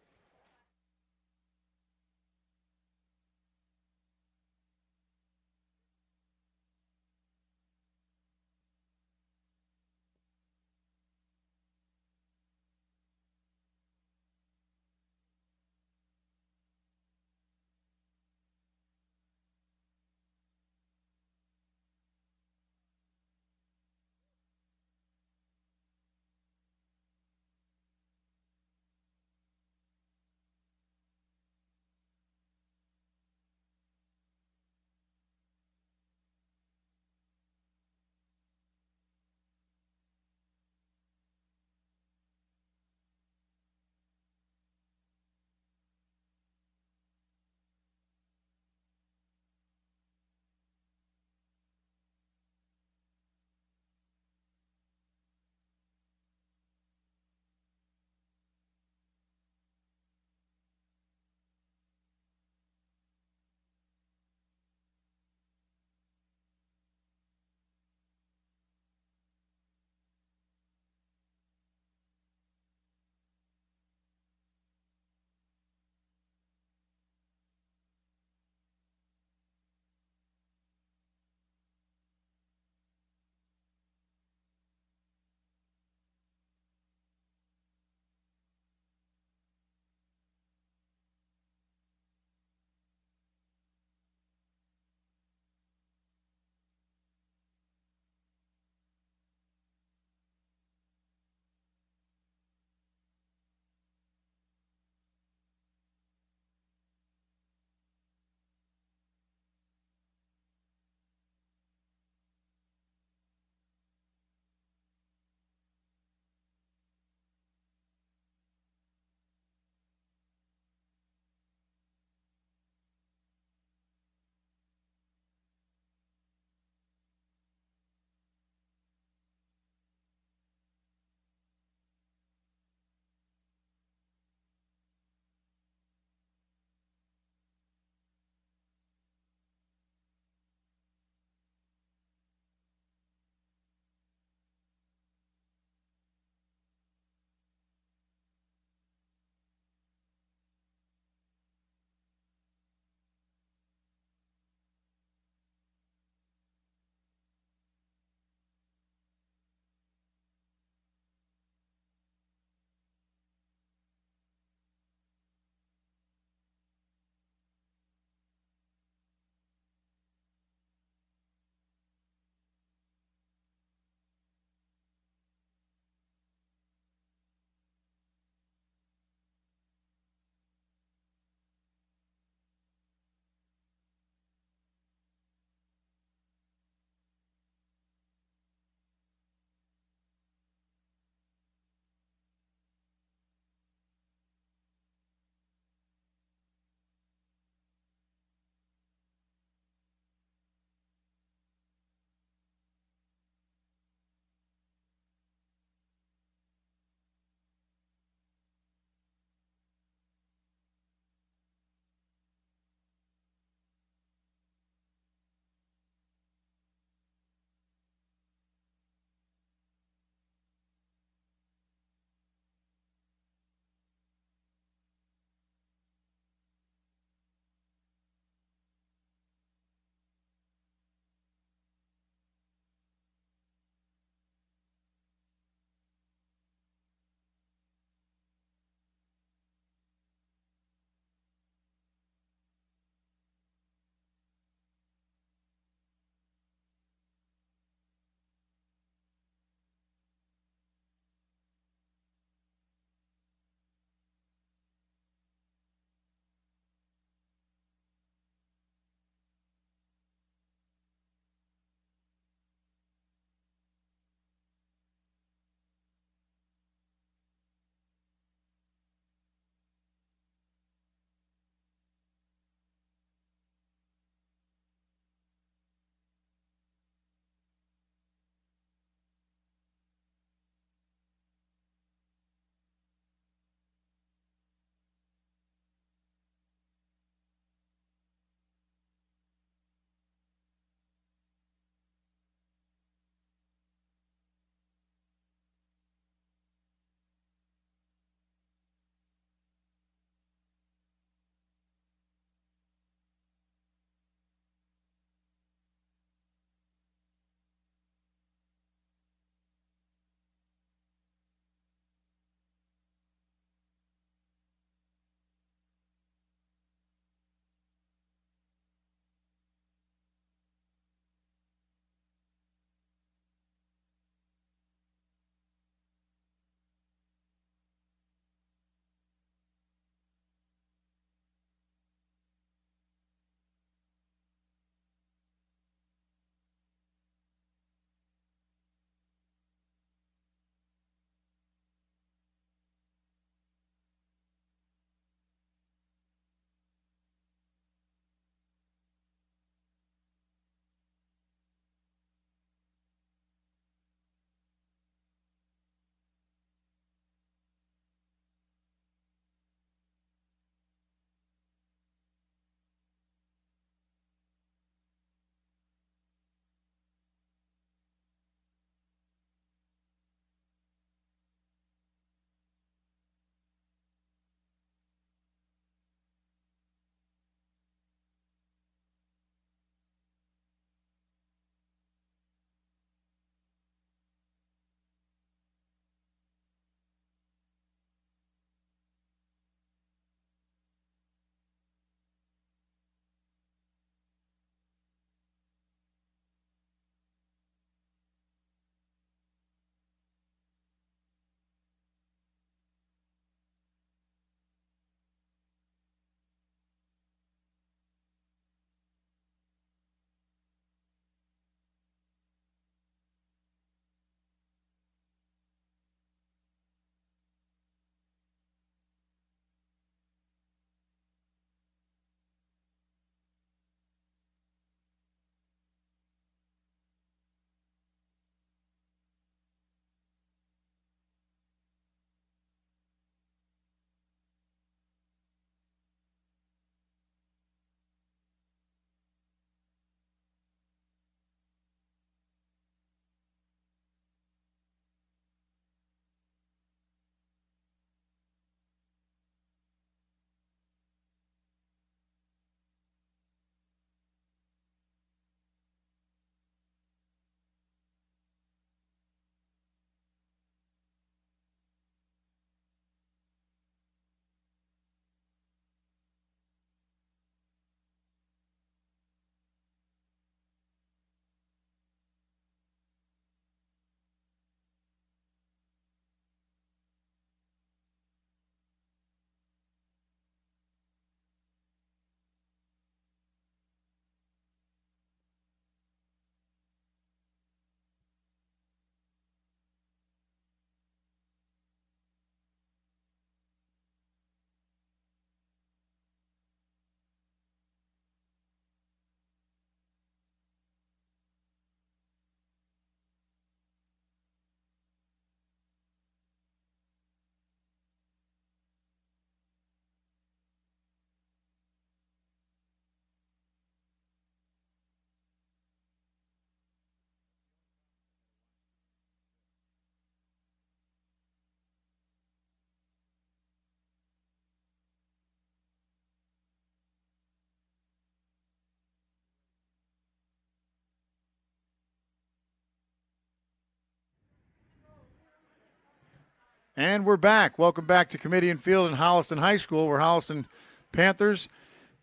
And we're back. Welcome back to Kamitian Field in Holliston High School, where Holliston Panthers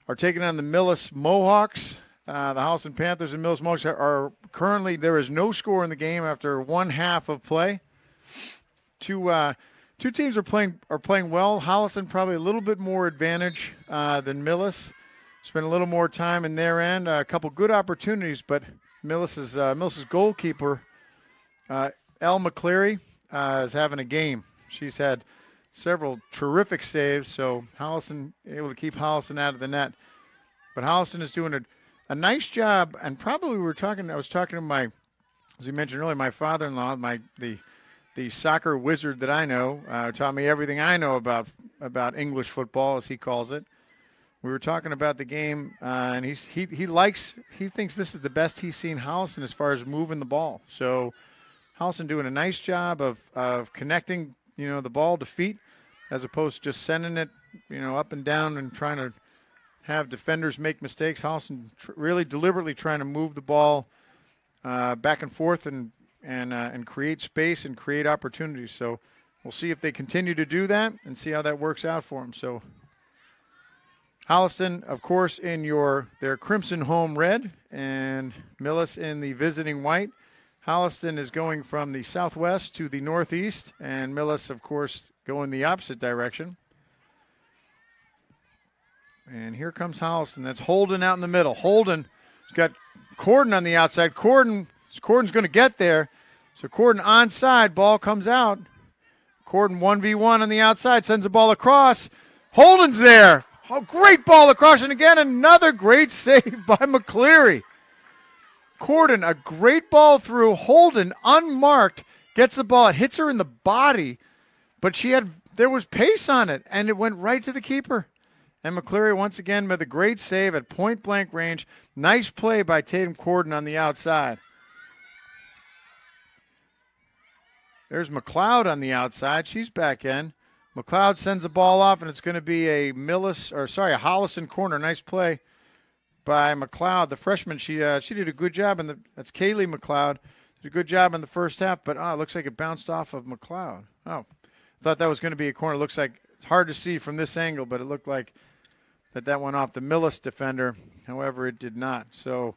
are taking on the Millis Mohawks. The Holliston Panthers and Millis Mohawks are currently, there is no score in the game after one half of play. Two teams are playing well. Holliston probably a little bit more advantage than Millis. Spent a little more time in their end. A couple good opportunities, but Millis's goalkeeper, Elle McCleary, is having a game. She's had several terrific saves, so Holliston able to keep Holliston out of the net. But Holliston is doing a nice job, and probably I was talking to my, as you mentioned earlier, my father-in-law, the soccer wizard that I know, taught me everything I know about English football, as he calls it. We were talking about the game, and he thinks this is the best he's seen Holliston as far as moving the ball. So Holliston doing a nice job of connecting, the ball to feet, as opposed to just sending it, up and down and trying to have defenders make mistakes. Holliston really deliberately trying to move the ball back and forth and create space and create opportunities. So we'll see if they continue to do that and see how that works out for them. So Holliston, of course, in their crimson home red, and Millis in the visiting white. Holliston is going from the southwest to the northeast, and Millis, of course, going the opposite direction. And here comes Holliston. That's Holden out in the middle. Holden's got Corden on the outside. Corden's going to get there. So Corden onside, ball comes out. Corden 1v1 on the outside, sends the ball across. Holden's there. Oh, great ball across, and again, another great save by McCleary. Corden, a great ball through. Holden, unmarked, gets the ball. It hits her in the body, but there was pace on it, and it went right to the keeper. And McCleary, once again, with a great save at point-blank range. Nice play by Tatum Corden on the outside. There's McLeod on the outside. She's back in. McLeod sends the ball off, and it's going to be a Holliston corner. Nice play by McLeod, the freshman. She did a good job that's Kaylee McLeod. Did a good job in the first half, but it looks like it bounced off of McLeod. Oh, thought that was going to be a corner. Looks like it's hard to see from this angle, but it looked like that went off the Millis defender. However, it did not. So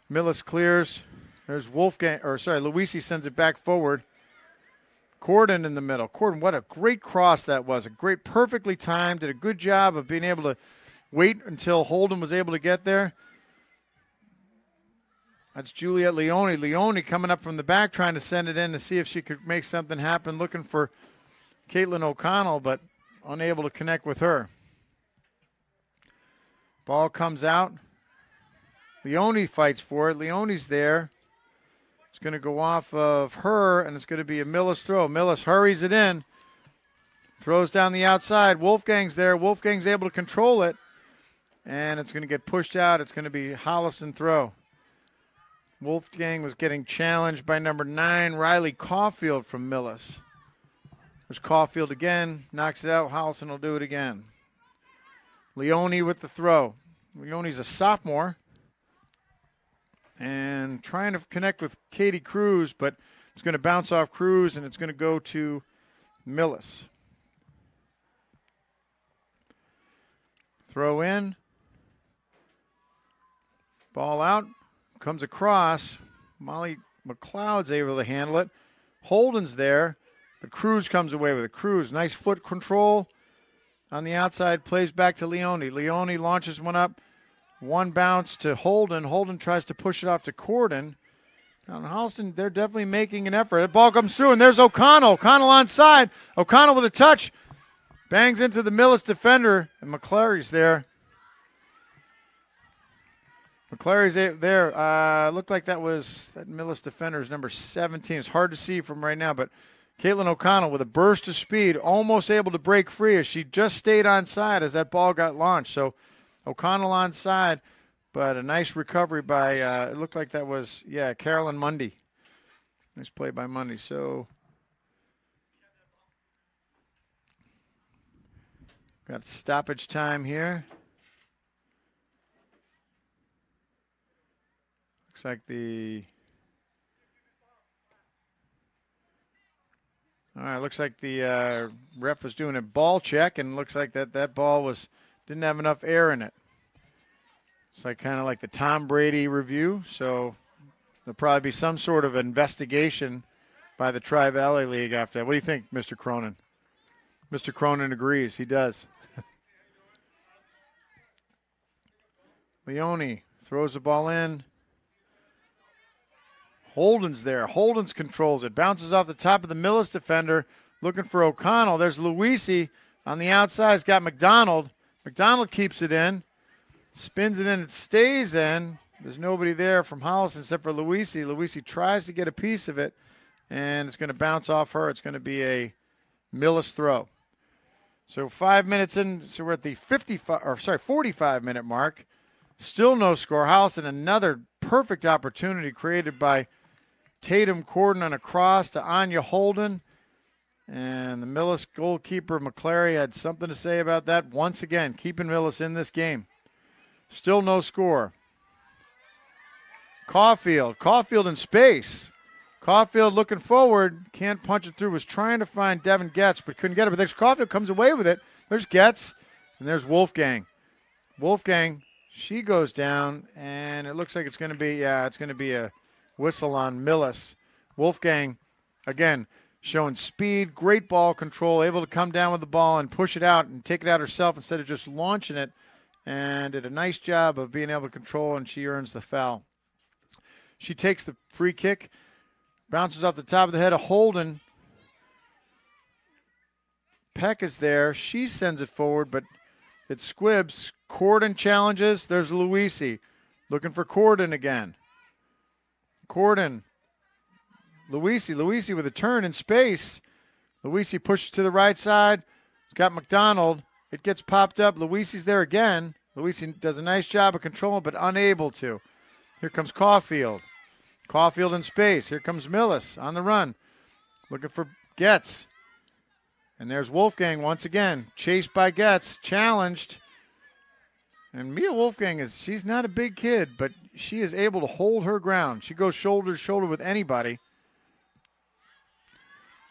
Millis clears. There's Luisi sends it back forward. Corden in the middle. Corden, what a great cross that was. Perfectly timed. Did a good job of being able to wait until Holden was able to get there. That's Juliet Leone. Leone coming up from the back trying to send it in to see if she could make something happen, looking for Caitlin O'Connell, but unable to connect with her. Ball comes out. Leone fights for it. Leone's there. It's going to go off of her, and it's going to be a Millis throw. Millis hurries it in. Throws down the outside. Wolfgang's there. Wolfgang's able to control it. And it's going to get pushed out. It's going to be Holliston throw. Wolfgang was getting challenged by number 9, Riley Caulfield from Millis. There's Caulfield again. Knocks it out. Holliston will do it again. Leone with the throw. Leone's a sophomore. And trying to connect with Katie Cruz, but it's going to bounce off Cruz, and it's going to go to Millis. Throw in. Ball out. Comes across. Molly McLeod's able to handle it. Holden's there, but Cruz comes away with it. Cruz, nice foot control on the outside, plays back to Leone. Leone launches one up. One bounce to Holden. Holden tries to push it off to Corden. Now, Holliston, they're definitely making an effort. The ball comes through, and there's O'Connell. O'Connell onside. O'Connell with a touch. Bangs into the Millis defender, and McCleary's there. McCleary's there. Looked like that Millis defender is number 17. It's hard to see from right now, but Caitlin O'Connell with a burst of speed, almost able to break free as she just stayed onside as that ball got launched. So O'Connell onside, but a nice recovery by, it looked like that was, Carolyn Mundy. Nice play by Mundy. So got stoppage time here. Looks like all right, looks like the ref was doing a ball check, and looks like that ball didn't have enough air in it. It's like kind of like the Tom Brady review, so there'll probably be some sort of investigation by the Tri-Valley League after that. What do you think, Mr. Cronin? Mr. Cronin agrees. He does. Leone throws the ball in. Holden's there. Holden's controls it. Bounces off the top of the Millis defender. Looking for O'Connell. There's Luisi on the outside. He's got McDonald. McDonald keeps it in. Spins it in. It stays in. There's nobody there from Holliston except for Luisi. Luisi tries to get a piece of it, and it's going to bounce off her. It's going to be a Millis throw. So 5 minutes in, so we're at the 45-minute mark. Still no score. Holliston, another perfect opportunity created by Tatum Corden on a cross to Anya Holden. And the Millis goalkeeper, McClary, had something to say about that once again, keeping Millis in this game. Still no score. Caulfield in space. Caulfield looking forward, can't punch it through, was trying to find Devin Getz, but couldn't get it. But there's Caulfield, comes away with it. There's Getz, and there's Wolfgang. Wolfgang, she goes down, and it looks like it's going to be a whistle on Millis. Wolfgang, again, showing speed, great ball control, able to come down with the ball and push it out and take it out herself instead of just launching it, and did a nice job of being able to control, and she earns the foul. She takes the free kick, bounces off the top of the head of Holden. Peck is there. She sends it forward, but it squibs. Corden challenges. There's Luisi. Looking for Corden again. Corden. Luisi with a turn in space. Luisi pushes to the right side. Got McDonald. It gets popped up. Luisi's there again. Luisi does a nice job of controlling, but unable to. Here comes Caulfield. Caulfield in space. Here comes Millis on the run. Looking for Getz. And there's Wolfgang once again. Chased by Getz. Challenged. And Mia Wolfgang she's not a big kid, but she is able to hold her ground. She goes shoulder to shoulder with anybody.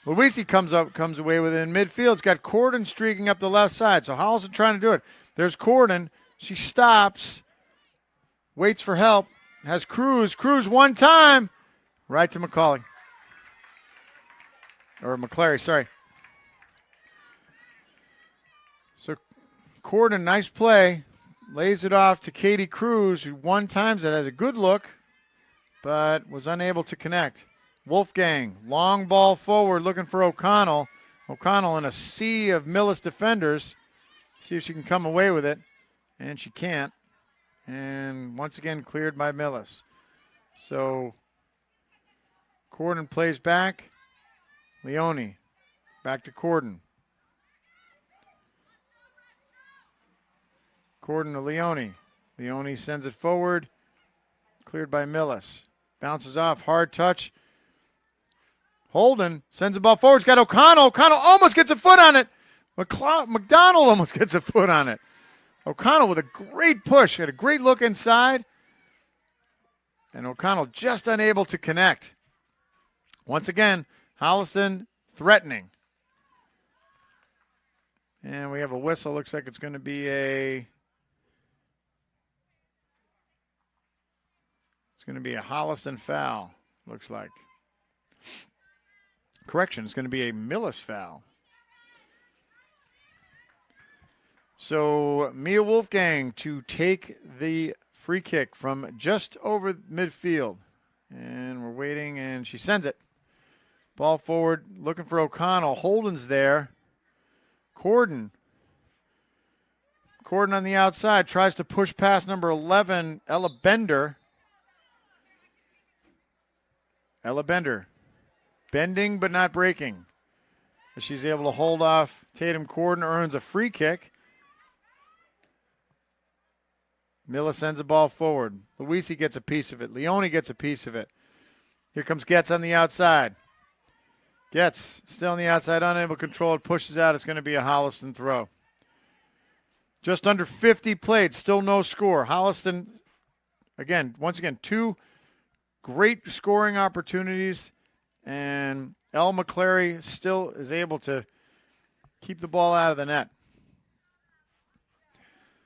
Luisi comes away with it in midfield. It's got Corden streaking up the left side. So Holliston trying to do it. There's Corden. She stops. Waits for help. Has Cruz. Cruz one time. Right to McCauley. Or McClary, sorry. So Corden, nice play. Lays it off to Katie Cruz, who one times it has a good look, but was unable to connect. Wolfgang, long ball forward, looking for O'Connell. O'Connell in a sea of Millis defenders. See if she can come away with it. And she can't. And once again, cleared by Millis. So, Corden plays back. Leone, back to Corden. Corden to Leone. Leone sends it forward. Cleared by Millis. Bounces off, hard touch. Holden sends the ball forward. He's got O'Connell. O'Connell almost gets a foot on it. McDonald almost gets a foot on it. O'Connell with a great push. Had a great look inside. And O'Connell just unable to connect. Once again, Holliston threatening. And we have a whistle. Looks like it's going to be a Holliston foul, looks like. Correction, it's going to be a Millis foul. So Mia Wolfgang to take the free kick from just over midfield. And we're waiting, and she sends it. Ball forward, looking for O'Connell. Holden's there. Corden on the outside tries to push past number 11, Ella Bender. Ella Bender, bending but not breaking. She's able to hold off Tatum Corden, earns a free kick. Miller sends the ball forward. Luisi gets a piece of it. Leone gets a piece of it. Here comes Getz on the outside. Getz still on the outside, unable to control it, pushes out. It's going to be a Holliston throw. Just under 50 played, still no score. Holliston, once again, two great scoring opportunities, and El McClary still is able to keep the ball out of the net.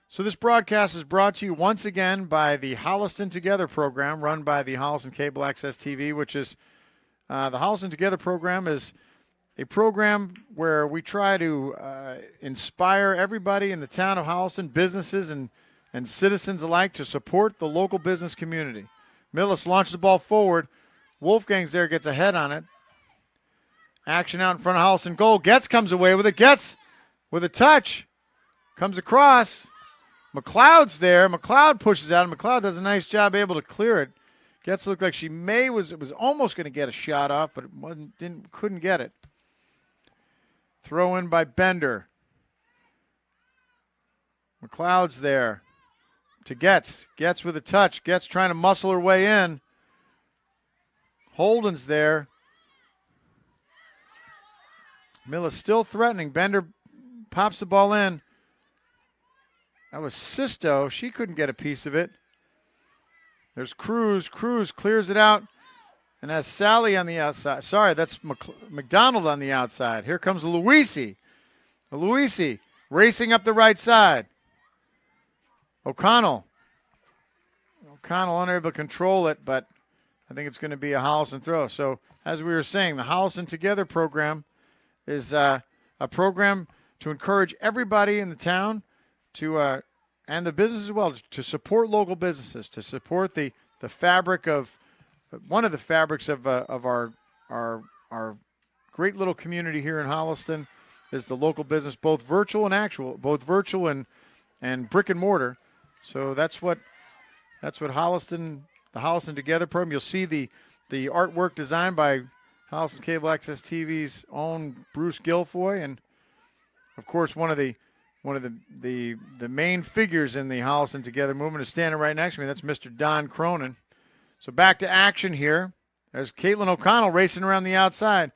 So this broadcast is brought to you once again by the Holliston Together program, run by the Holliston Cable Access TV, which is the Holliston Together program is a program where we try to inspire everybody in the town of Holliston, businesses and citizens alike, to support the local business community. Millis launches the ball forward. Wolfgang's there, gets a head on it. Action out in front of Holliston goal. Getz comes away with it. Getz with a touch. Comes across. McLeod's there. McLeod pushes out, and McLeod does a nice job able to clear it. Getz looked like it was almost going to get a shot off, but couldn't get it. Throw in by Bender. McLeod's there to Getz. Getz with a touch. Getz trying to muscle her way in. Holden's there. Millis still threatening. Bender pops the ball in. That was Sisto. She couldn't get a piece of it. There's Cruz. Cruz clears it out and has Sally on the outside. Sorry, that's McDonald on the outside. Here comes Luisi. Luisi racing up the right side. O'Connell unable to control it, but I think it's going to be a Holliston throw. So, as we were saying, the Holliston Together program is a program to encourage everybody in the town to, and the business as well, to support local businesses, to support the fabric of, one of the fabrics of our great little community here in Holliston is the local business, both virtual and actual, both virtual and brick and mortar. So that's what Holliston, the Holliston Together program. You'll see the artwork designed by Holliston Cable Access TV's own Bruce Guilfoy, and of course one of the main figures in the Holliston Together movement is standing right next to me. That's Mr. Don Cronin. So back to action here. There's Caitlin O'Connell racing around the outside.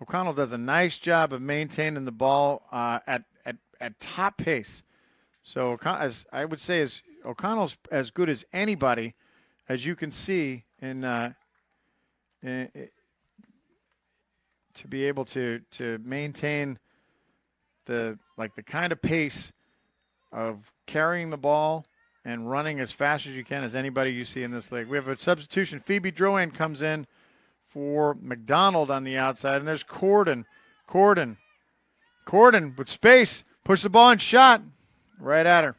O'Connell does a nice job of maintaining the ball at top pace. So as I would say, O'Connell's as good as anybody, as you can see to be able to maintain the kind of pace of carrying the ball and running as fast as you can as anybody you see in this league. We have a substitution. Phoebe Drouin comes in for McDonald on the outside, and there's Corden with space, pushed the ball and shot right at her,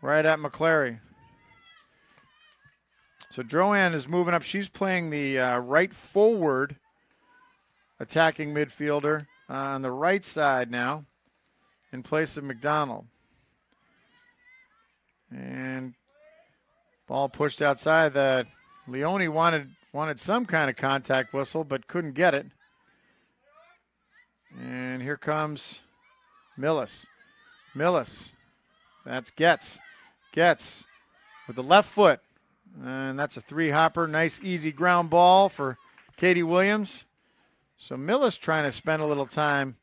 right at McClary. So Drouin is moving up. She's playing the right forward attacking midfielder on the right side now in place of McDonald. And ball pushed outside. Leone wanted some kind of contact whistle, but couldn't get it. And here comes Millis. That's Getz with the left foot. And that's a three-hopper. Nice, easy ground ball for Katie Williams. So Millis trying to spend a little time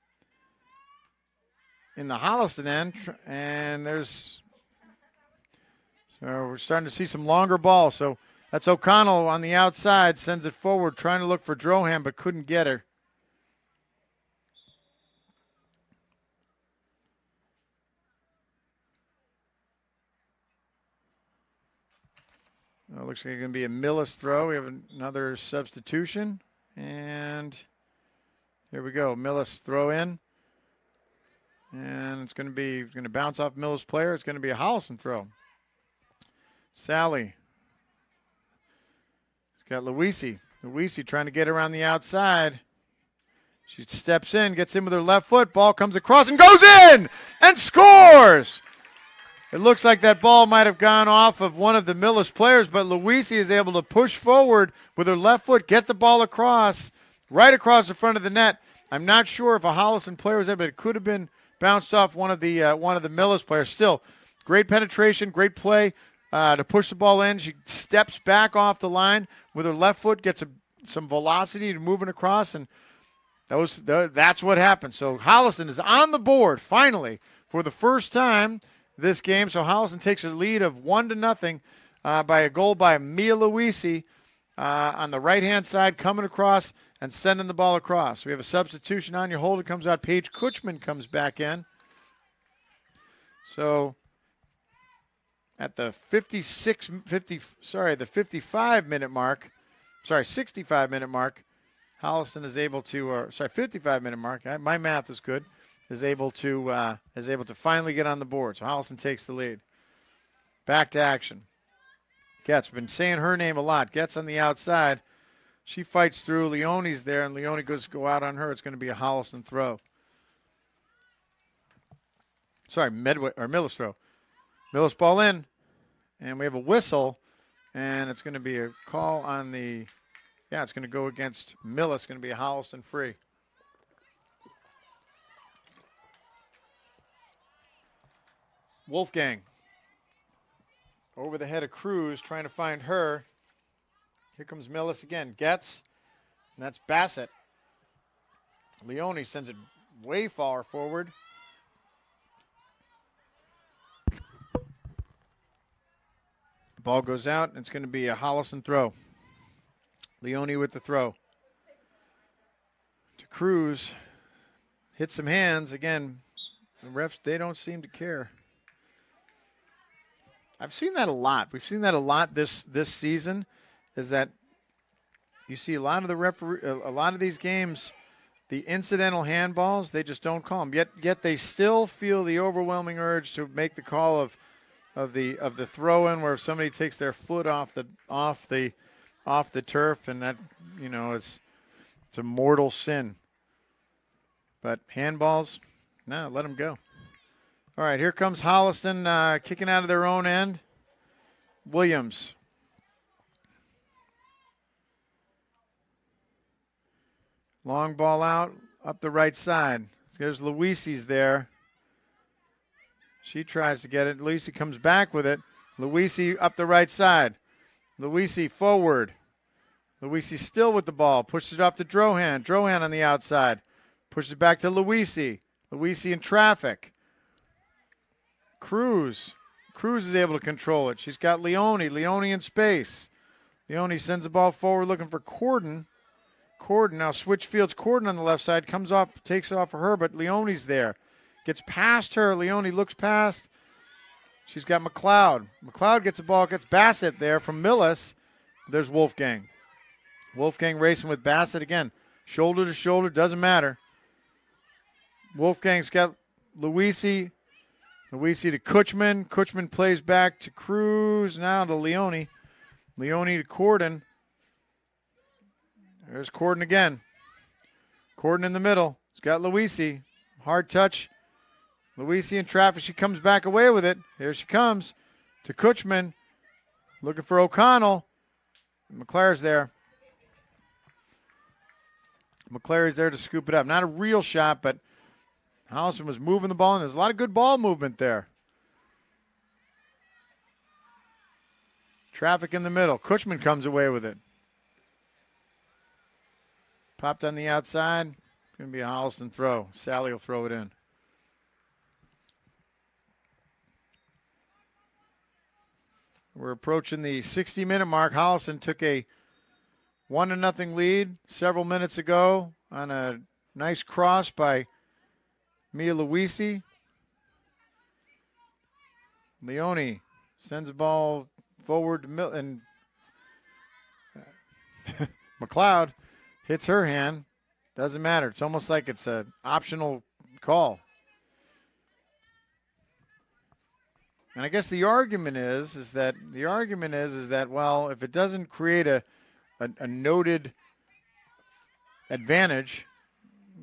in the Holliston end. And so we're starting to see some longer balls. So that's O'Connell on the outside, sends it forward, trying to look for Drohan, but couldn't get her. It looks like it's going to be a Millis throw. We have another substitution. And here we go. Millis throw in. And it's going to bounce off Millis player. It's going to be a Holliston throw. Sally. She's got Luisi. Luisi trying to get around the outside. She steps in, gets in with her left foot. Ball comes across and goes in and scores. It looks like that ball might have gone off of one of the Millis players, but Luisi is able to push forward with her left foot, get the ball across, right across the front of the net. I'm not sure if a Holliston player was there, but it could have been bounced off one of the Millis players. Still, great penetration, great play to push the ball in. She steps back off the line with her left foot, gets some velocity to moving across, and that's what happened. So Holliston is on the board finally for the first time this game. So Holliston takes a lead of 1-0 by a goal by Millis on the right-hand side, coming across and sending the ball across. We have a substitution on. Your holder comes out. Paige Kutchman comes back in. So at the 65-minute mark, 65-minute mark, Holliston is able to, 55-minute mark. My math is good. Is able to finally get on the board. So Holliston takes the lead. Back to action. Getz, been saying her name a lot. Getz on the outside. She fights through. Leone's there, and Leone goes to go out on her. It's going to be a Holliston throw. Sorry, Millis throw. Millis ball in, and we have a whistle, and it's going to be a call on the, it's going to go against Millis. It's going to be a Holliston free. Wolfgang over the head of Cruz, trying to find her. Here comes Millis again. Getz, and that's Bassett. Leone sends it way far forward. Ball goes out, and it's going to be a Holliston throw. Leone with the throw. To Cruz. Hit some hands. Again, the refs, they don't seem to care. I've seen that a lot. We've seen that a lot this season, is that you see a lot of a lot of these games, the incidental handballs, they just don't call them. Yet they still feel the overwhelming urge to make the call of the throw-in where somebody takes their foot off the turf, and that, it's a mortal sin. But handballs, no, let them go. All right, here comes Holliston kicking out of their own end. Williams. Long ball out, up the right side. There's Luisi's there. She tries to get it. Luisi comes back with it. Luisi up the right side. Luisi forward. Luisi still with the ball. Pushes it off to Drohan. Drohan on the outside. Pushes it back to Luisi. Luisi in traffic. Cruz. Cruz is able to control it. She's got Leone. Leone in space. Leone sends the ball forward looking for Corden. Corden now switch fields. Corden on the left side comes off, takes it off of her, but Leone's there. Gets past her. Leone looks past. She's got McLeod. McLeod gets the ball, gets Bassett there from Millis. There's Wolfgang. Wolfgang racing with Bassett again. Shoulder to shoulder, doesn't matter. Wolfgang's got Luisi. Luisi to Kutchman. Kutchman plays back to Cruz. Now to Leone. Leone to Corden. There's Corden again. Corden in the middle. He's got Luisi. Hard touch. Luisi in traffic. She comes back away with it. Here she comes to Kutchman. Looking for O'Connell. McClare's there. McClare's there to scoop it up. Not a real shot, but Holliston was moving the ball, and there's a lot of good ball movement there. Traffic in the middle. Kutchman comes away with it. Popped on the outside. It's going to be a Holliston throw. Sally will throw it in. We're approaching the 60-minute mark. Holliston took a 1-0 lead several minutes ago on a nice cross by Mia Luisi. Leone sends the ball forward to and McLeod hits her hand. Doesn't matter. It's almost like it's an optional call. And I guess the argument is that well, if it doesn't create a noted advantage,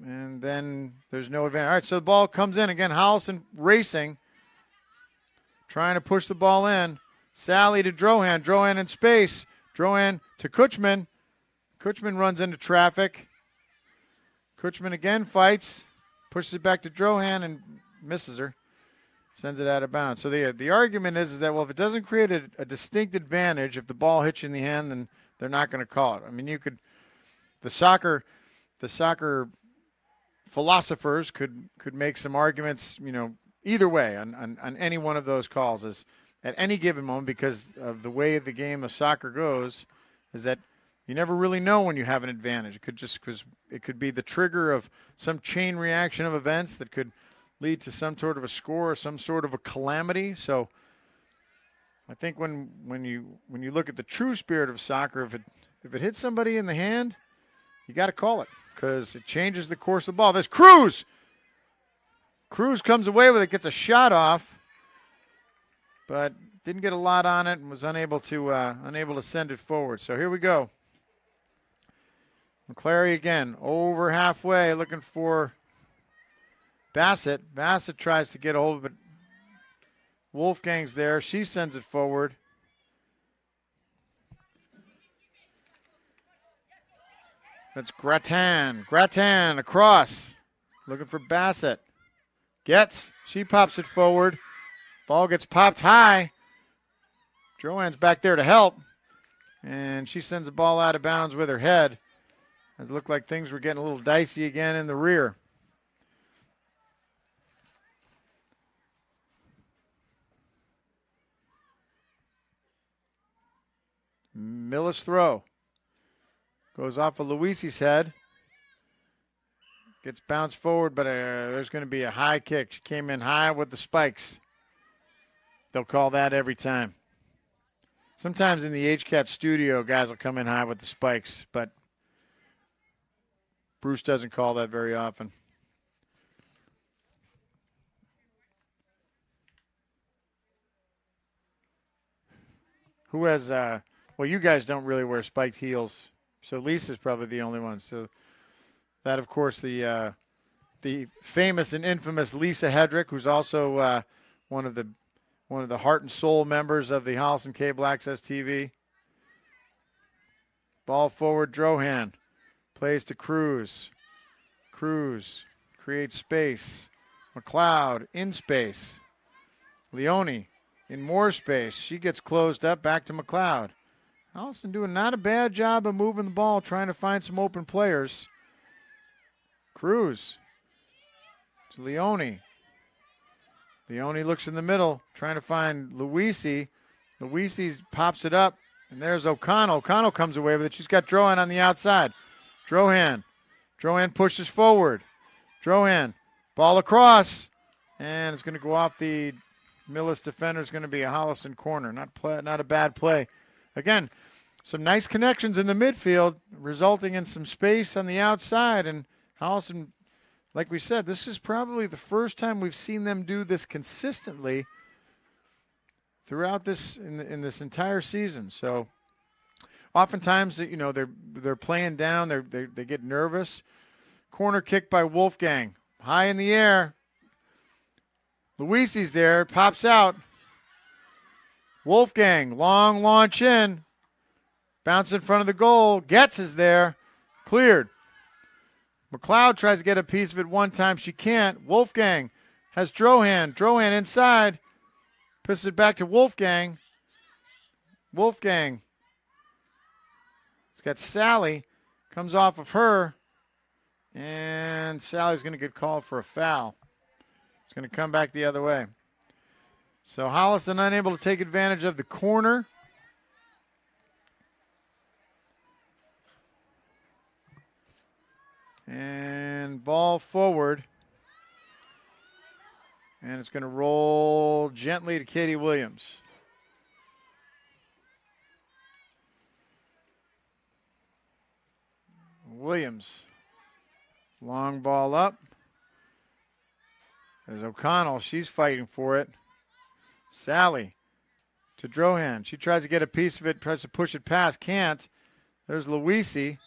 and then there's no advantage. All right, so the ball comes in again. Holliston racing, trying to push the ball in. Sally to Drohan. Drohan in space. Drohan to Kutchman. Kutchman runs into traffic. Kutchman again fights, pushes it back to Drohan and misses her. Sends it out of bounds. So the argument is that, well, if it doesn't create a distinct advantage, if the ball hits you in the hand, then they're not going to call it. I mean, the soccer philosophers could make some arguments, either way on any one of those calls. at any given moment, because of the way the game of soccer goes, is that you never really know when you have an advantage. It could be the trigger of some chain reaction of events that could lead to some sort of a score or some sort of a calamity. So I think when you look at the true spirit of soccer, if it hits somebody in the hand, you got to call it, because it changes the course of the ball. There's Cruz. Cruz comes away with it, gets a shot off, but didn't get a lot on it and was unable to send it forward. So here we go. McClary again, over halfway, looking for Bassett. Bassett tries to get a hold of it. Wolfgang's there. She sends it forward. That's Gratin. Gratin across. Looking for Bassett. She pops it forward. Ball gets popped high. Joanne's back there to help. And she sends the ball out of bounds with her head. It looked like things were getting a little dicey again in the rear. Millis throw. Goes off of Luisi's head. Gets bounced forward, but there's going to be a high kick. She came in high with the spikes. They'll call that every time. Sometimes in the HCAT studio, guys will come in high with the spikes, but Bruce doesn't call that very often. Who has, well, you guys don't really wear spiked heels, so Lisa's probably the only one. So that, of course, the famous and infamous Lisa Hedrick, who's also one of the heart and soul members of the Holliston Cable Access TV. Ball forward, Drohan. Plays to Cruz. Cruz creates space. McLeod in space. Leone in more space. She gets closed up. Back to McLeod. Holliston doing not a bad job of moving the ball, trying to find some open players. Cruz to Leone. Leone looks in the middle, trying to find Luisi. Luisi pops it up, and there's O'Connell. O'Connell comes away with it. She's got Drohan on the outside. Drohan pushes forward. Drohan, ball across, and it's going to go off the Millis defender. It's going to be a Holliston corner. Not a bad play. Again, some nice connections in the midfield, resulting in some space on the outside, and Holliston, like we said, this is probably the first time we've seen them do this consistently throughout this in this entire season. So oftentimes, you know, they're playing down, they get nervous. Corner kick by Wolfgang, high in the air. Luisi's there, pops out. Wolfgang, long launch in, bounce in front of the goal. Getz is there, cleared. McLeod tries to get a piece of it one time. She can't. Wolfgang has Drohan. Drohan inside. Pushes it back to Wolfgang. Wolfgang. It's got Sally. Comes off of her. And Sally's going to get called for a foul. It's going to come back the other way. So Holliston unable to take advantage of the corner. And ball forward. And it's going to roll gently to Katie Williams. Williams. Long ball up. There's O'Connell. She's fighting for it. Sally to Drohan. She tries to get a piece of it, tries to push it past. Can't. There's Luisi.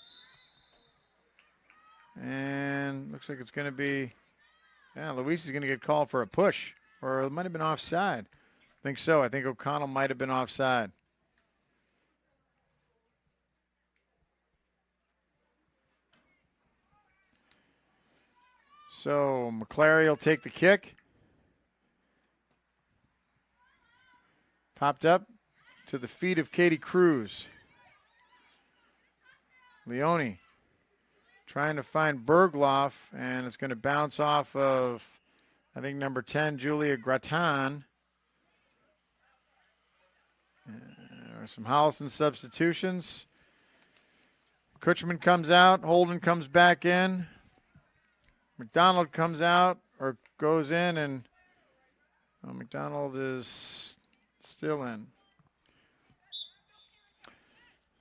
And looks like it's going to be, Luisi's going to get called for a push. Or it might have been offside. I think so. I think O'Connell might have been offside. So McClary will take the kick. Popped up to the feet of Katie Cruz. Leone trying to find Bergloff, and it's going to bounce off of, I think, number 10, Julia Gratin. There's some Holliston substitutions. Kutchman comes out. Holden comes back in. McDonald comes out or goes in, and McDonald is still in.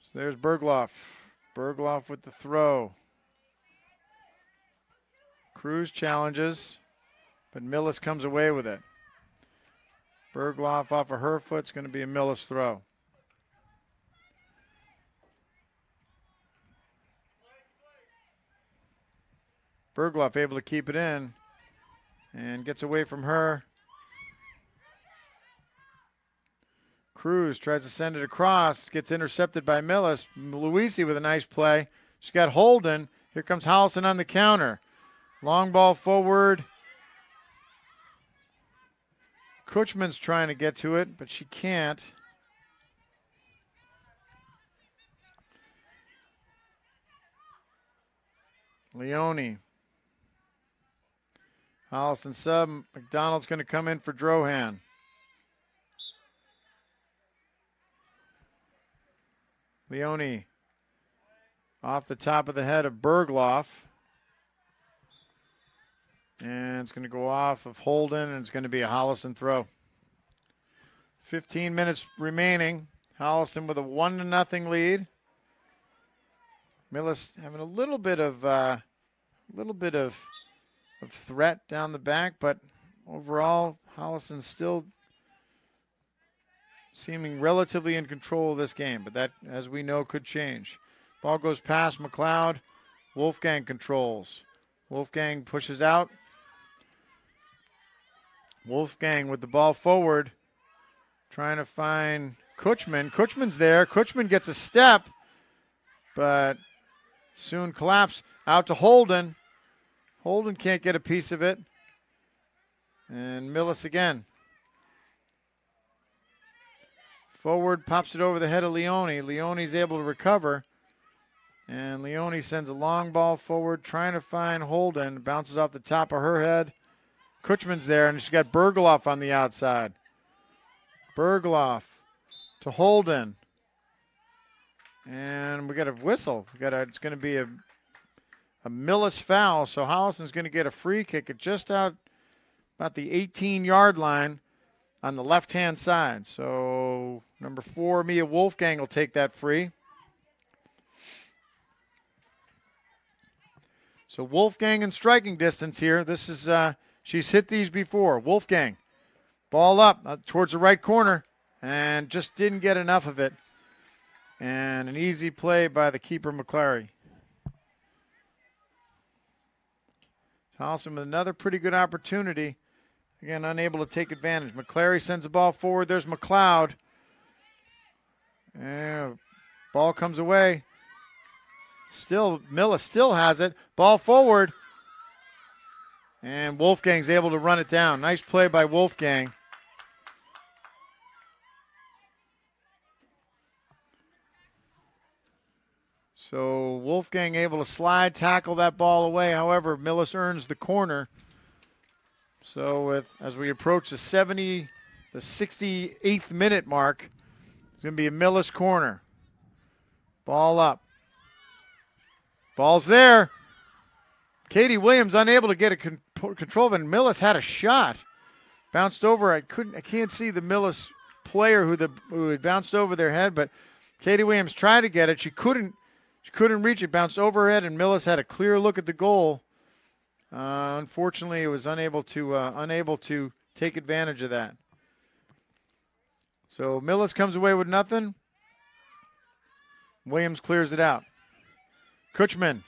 So there's Bergloff. Bergloff with the throw. Cruz challenges, but Millis comes away with it. Bergloff off of her foot. It's going to be a Millis throw. Bergloff able to keep it in and gets away from her. Cruz tries to send it across, gets intercepted by Millis. Luisi with a nice play. She's got Holden. Here comes Holliston on the counter. Long ball forward. Kutchman's trying to get to it, but she can't. Leone. Holliston sub. McDonald's going to come in for Drohan. Leone off the top of the head of Bergloff. And it's going to go off of Holden, and it's going to be a Holliston throw. 15 minutes remaining. Holliston with a 1-0 lead. Millis having a little bit of threat down the back, but overall, Holliston still seeming relatively in control of this game, but that, as we know, could change. Ball goes past McLeod. Wolfgang controls. Wolfgang pushes out. Wolfgang with the ball forward, trying to find Kutchman. Kutchman's there. Kutchman gets a step, but soon collapse out to Holden. Holden can't get a piece of it. And Millis again. Forward, pops it over the head of Leone. Leone's able to recover. And Leone sends a long ball forward, trying to find Holden. Bounces off the top of her head. Kutchman's there, and she's got Bergloff on the outside. Bergloff to Holden. And we got a whistle. It's going to be a Millis foul, so Holliston's going to get a free kick at just out about the 18-yard line on the left-hand side. So number 4, Mia Wolfgang will take that free. So Wolfgang in striking distance here. This is she's hit these before. Wolfgang, ball up towards the right corner, and just didn't get enough of it. And an easy play by the keeper, McClary. Holliston with another pretty good opportunity. Again, unable to take advantage. McClary sends the ball forward. There's McLeod. And ball comes away. Still, Millis still has it. Ball forward. And Wolfgang's able to run it down. Nice play by Wolfgang. So Wolfgang able to slide, tackle that ball away. However, Millis earns the corner. So as we approach the 68th minute mark, it's going to be a Millis corner. Ball up. Ball's there. Katie Williams unable to get a control of it. And Millis had a shot. Bounced over. I can't see the Millis player who had bounced over their head, but Katie Williams tried to get it. She couldn't reach it. Bounced over her head, and Millis had a clear look at the goal. Unfortunately, it was unable to take advantage of that. So Millis comes away with nothing. Williams clears it out. Kutchman.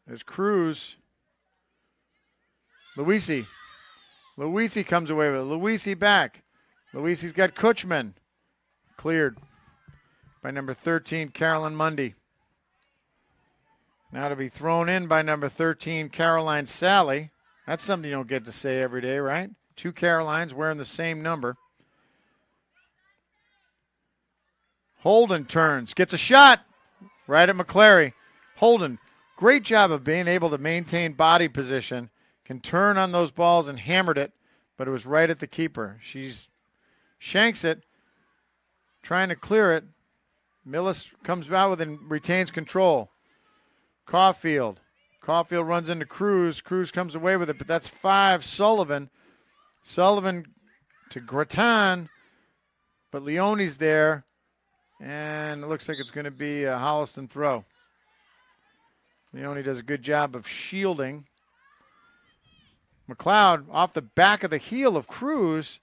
There's Cruz. Luisi. Luisi comes away with it. Luisi back. Luisi's got Kutchman. Cleared by number 13, Carolyn Mundy. Now to be thrown in by number 13, Caroline Sally. That's something you don't get to say every day, right? 2 Carolines wearing the same number. Holden turns, gets a shot right at McClary. Holden, great job of being able to maintain body position. Can turn on those balls and hammered it. but it was right at the keeper. She's shanks it, trying to clear it. Millis comes out with it and retains control. Caulfield runs into Cruz. Cruz comes away with it, but that's 5. Sullivan to Graton, but Leone's there, and it looks like it's going to be a Holliston throw. Leone does a good job of shielding. McLeod off the back of the heel of Cruz.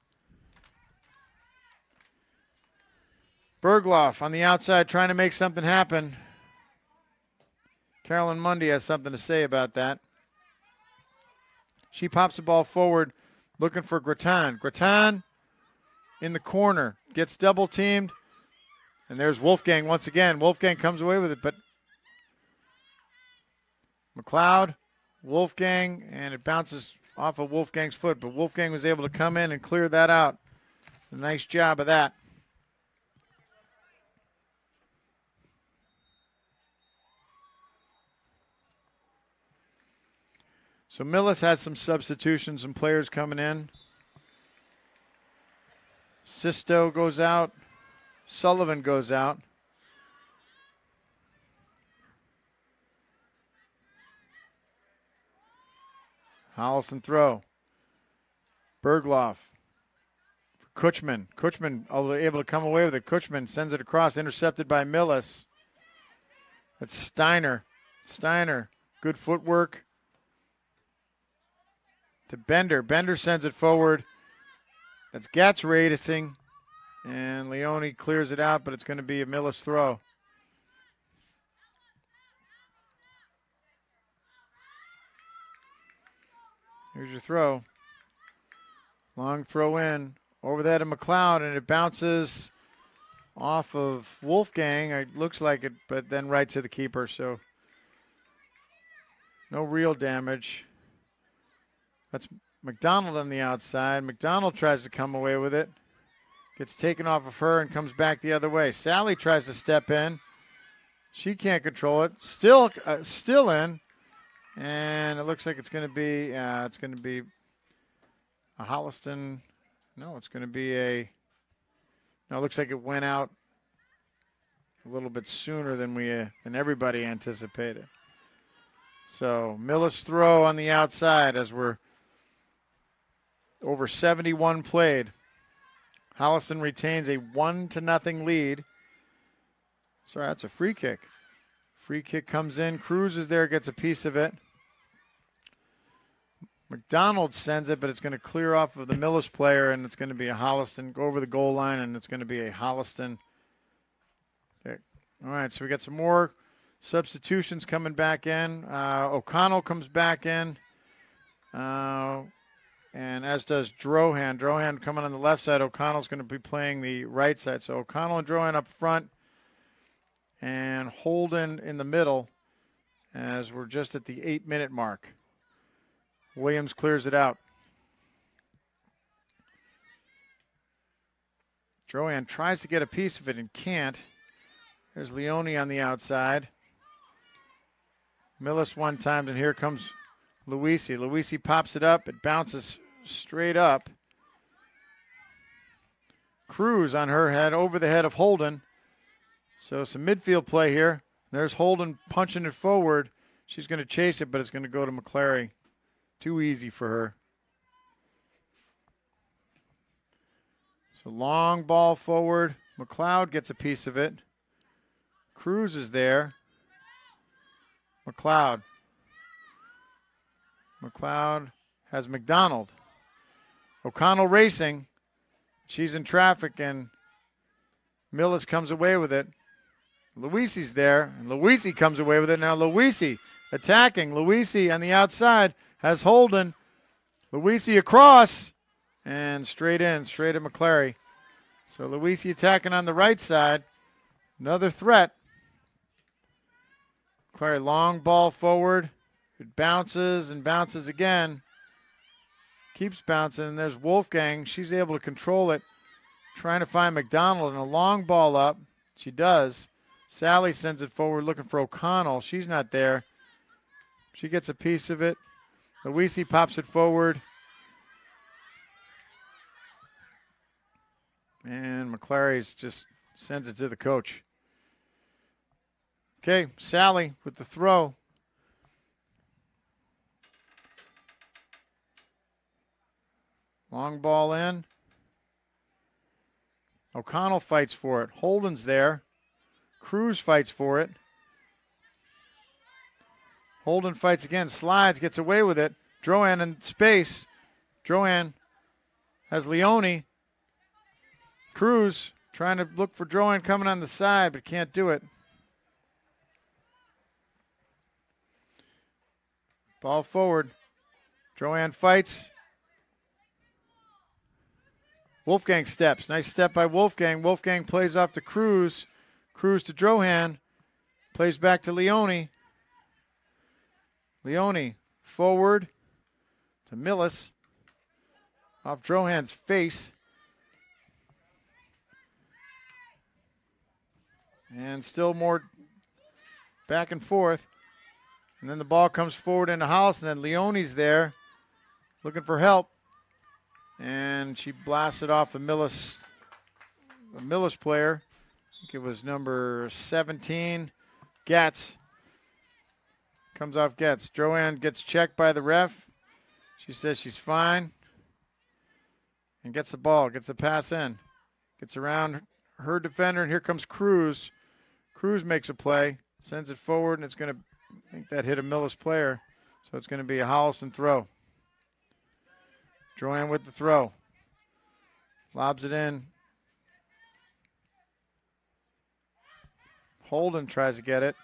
Bergloff on the outside trying to make something happen. Carolyn Mundy has something to say about that. She pops the ball forward looking for Graton. Graton in the corner. Gets double teamed. And there's Wolfgang once again. Wolfgang comes away with it, but McLeod, Wolfgang, and it bounces off of Wolfgang's foot. But Wolfgang was able to come in and clear that out. A nice job of that. So Millis has some substitutions and players coming in. Sisto goes out. Sullivan goes out. Holliston throw. Bergloff. Kutchman. Kutchman able to come away with it. Kutchman sends it across, intercepted by Millis. That's Steiner. Steiner. Good footwork. To Bender. Bender sends it forward. That's Gatz racing. And Leone clears it out, but it's going to be a Millis throw. Here's your throw. Long throw in. Over that to McLeod, and it bounces off of Wolfgang. It looks like it, but then right to the keeper. So no real damage. That's McDonald on the outside. McDonald tries to come away with it. Gets taken off of her and comes back the other way. Sally tries to step in. She can't control it. Still in. And it looks like it's going to be a Holliston. No, it's going to be a. No, it looks like it went out a little bit sooner than everybody anticipated. So Millis throw on the outside as we're over 71 played. Holliston retains a 1-0 lead. Sorry, that's a free kick. Free kick comes in. Cruz is there, gets a piece of it. McDonald sends it, but it's going to clear off of the Millis player, and it's going to be a Holliston. Go over the goal line, and it's going to be a Holliston kick. All right, so we got some more substitutions coming back in. O'Connell comes back in, and as does Drohan. Drohan coming on the left side. O'Connell's going to be playing the right side. So O'Connell and Drohan up front, and Holden in the middle as we're just at the 8-minute mark. Williams clears it out. Drohan tries to get a piece of it and can't. There's Leone on the outside. Millis one time, and here comes Luisi. Luisi pops it up. It bounces straight up. Cruz on her head, over the head of Holden. So some midfield play here. There's Holden punching it forward. She's going to chase it, but it's going to go to McClary. Too easy for her. So long ball forward. McLeod gets a piece of it. Cruz is there. McLeod has McDonald. O'Connell racing. She's in traffic, and Millis comes away with it. Luisi's there, and Luisi comes away with it. Now Luisi attacking. Luisi on the outside has Holden. Luisi across, and straight at McClary. So Luisi attacking on the right side. Another threat. McClary, long ball forward. It bounces and bounces again. Keeps bouncing, and there's Wolfgang. She's able to control it. Trying to find McDonald, and a long ball up. She does. Sally sends it forward looking for O'Connell. She's not there. She gets a piece of it. Luisi pops it forward. And McClary's just sends it to the coach. Okay, Sally with the throw. Long ball in. O'Connell fights for it. Holden's there. Cruz fights for it. Holden fights again, slides, gets away with it. Drohan in space. Drohan has Leone. Cruz trying to look for Drohan coming on the side, but can't do it. Ball forward. Drohan fights. Wolfgang steps. Nice step by Wolfgang. Wolfgang plays off to Cruz. Cruz to Drohan. Plays back to Leone. Leone forward to Millis. Off Drohan's face. And still more back and forth. And then the ball comes forward into Holliston. And then Leone's there looking for help. And she blasted off the Millis player. I think it was number 17, Getz. Comes off Getz. Drohan gets checked by the ref. She says she's fine. And gets the ball, gets the pass in. Gets around her defender, and here comes Cruz. Cruz makes a play, sends it forward, and it's going to, I think that hit a Millis player. So it's going to be a Holliston throw. Drohan with the throw. Lobs it in. Holden tries to get it.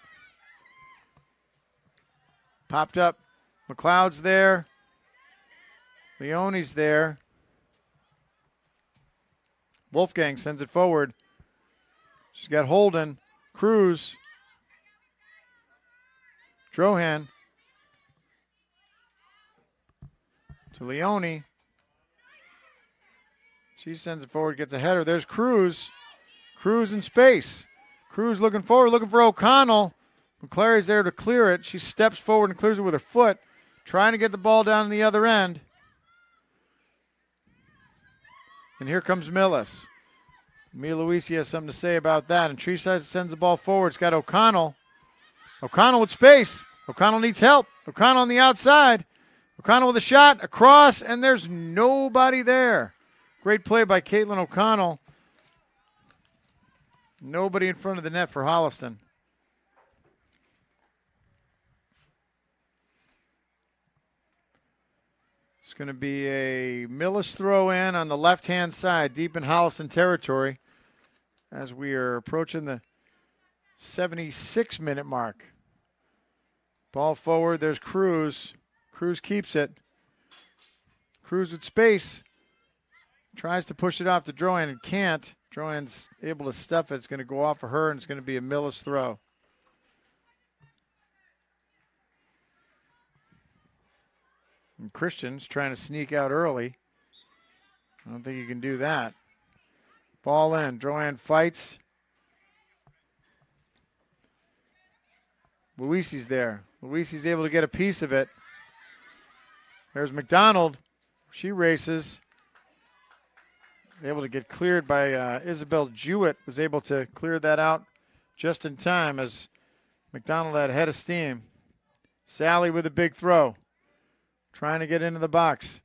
Popped up. McLeod's there. Leone's there. Wolfgang sends it forward. She's got Holden. Cruz. Drohan. To Leone. She sends it forward, gets a header. There's Cruz. Cruz in space. Cruz looking forward, looking for O'Connell. McClary's there to clear it. She steps forward and clears it with her foot, trying to get the ball down the other end. And here comes Millis. Mia Luisi has something to say about that. And Treeside sends the ball forward. It's got O'Connell. O'Connell with space. O'Connell needs help. O'Connell on the outside. O'Connell with a shot, across, and there's nobody there. Great play by Caitlin O'Connell. Nobody in front of the net for Holliston. It's going to be a Millis throw in on the left-hand side, deep in Holliston territory, as we are approaching the 76-minute mark. Ball forward, there's Cruz. Cruz keeps it. Cruz with space. Tries to push it off to Drohan and can't. Drohan's able to stuff it. It's going to go off of her, and it's going to be a Millis throw. And Christian's trying to sneak out early. I don't think he can do that. Ball in. Drohan fights. Luisi's there. Luisi's able to get a piece of it. There's McDonald. She races. Able to get cleared by Isabel Jewett. Was able to clear that out just in time as McDonald had head of steam. Sally with a big throw. Trying to get into the box.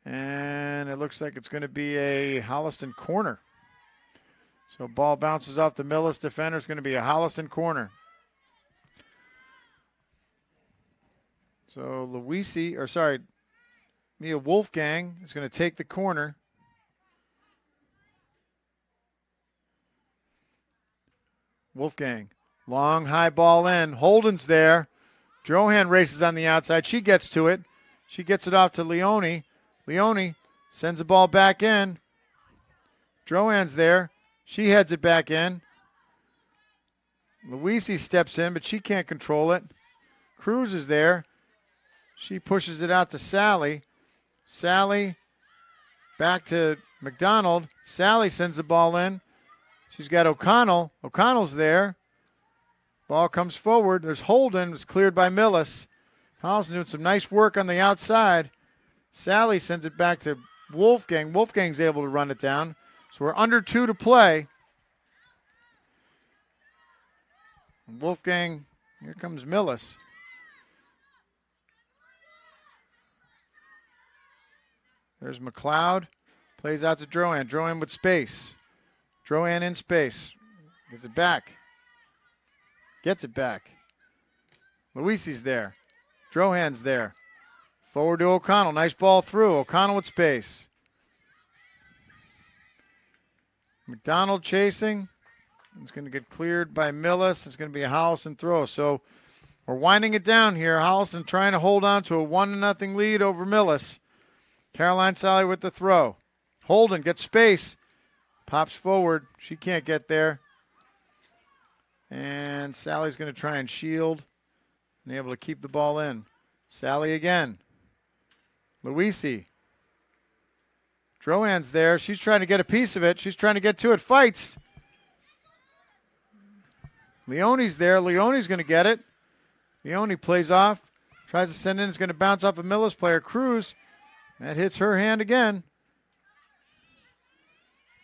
And it looks like it's going to be a Holliston corner. So ball bounces off the Millis defender. It's going to be a Holliston corner. So Mia Wolfgang is going to take the corner. Wolfgang, long high ball in. Holden's there. Drohan races on the outside. She gets to it. She gets it off to Leone. Leone sends the ball back in. Drohan's there. She heads it back in. Luisi steps in, but she can't control it. Cruz is there. She pushes it out to Sally. Sally back to McDonald. Sally sends the ball in. She's got O'Connell. O'Connell's there. Ball comes forward. There's Holden. It's cleared by Millis. Holliston doing some nice work on the outside. Sally sends it back to Wolfgang. Wolfgang's able to run it down. So we're under 2 to play. Wolfgang, here comes Millis. There's McLeod. Plays out to Drohan. Drohan with space. Drohan in space. Gives it back. Gets it back. Luisi's there. Drohan's there. Forward to O'Connell. Nice ball through. O'Connell with space. McDonald chasing. It's going to get cleared by Millis. It's going to be a Holliston throw. So we're winding it down here. Holliston trying to hold on to a 1-0 lead over Millis. Caroline Sally with the throw. Holden gets space. Pops forward. She can't get there. And Sally's going to try and shield and able to keep the ball in. Sally again. Luisi. Drohan's there. She's trying to get a piece of it. She's trying to get to it. Fights. Leone's there. Leone's going to get it. Leone plays off. Tries to send in. It's going to bounce off a Millis player. Cruz. That hits her hand again.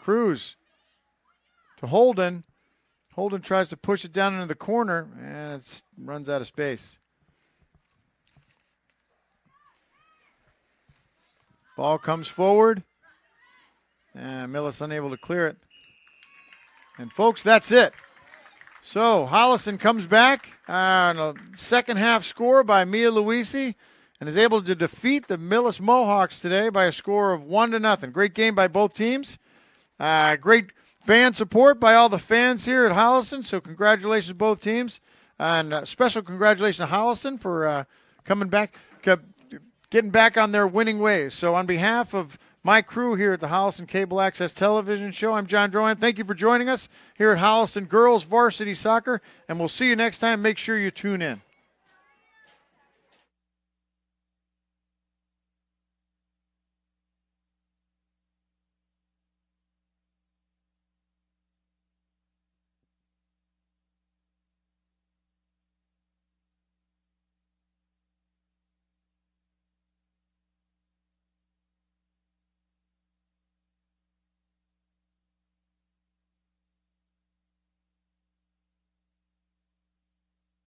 Cruz to Holden. Holden tries to push it down into the corner, and it runs out of space. Ball comes forward. And Millis unable to clear it. And, folks, that's it. So Holliston comes back on a second half score by Mia Luisi and is able to defeat the Millis Mohawks today by a score of 1-0. Great game by both teams. Great fan support by all the fans here at Holliston. So congratulations to both teams. And special congratulations to Holliston for coming back, getting back on their winning ways. So on behalf of my crew here at the Holliston Cable Access Television Show, I'm John Drohan. Thank you for joining us here at Holliston Girls Varsity Soccer, and we'll see you next time. Make sure you tune in.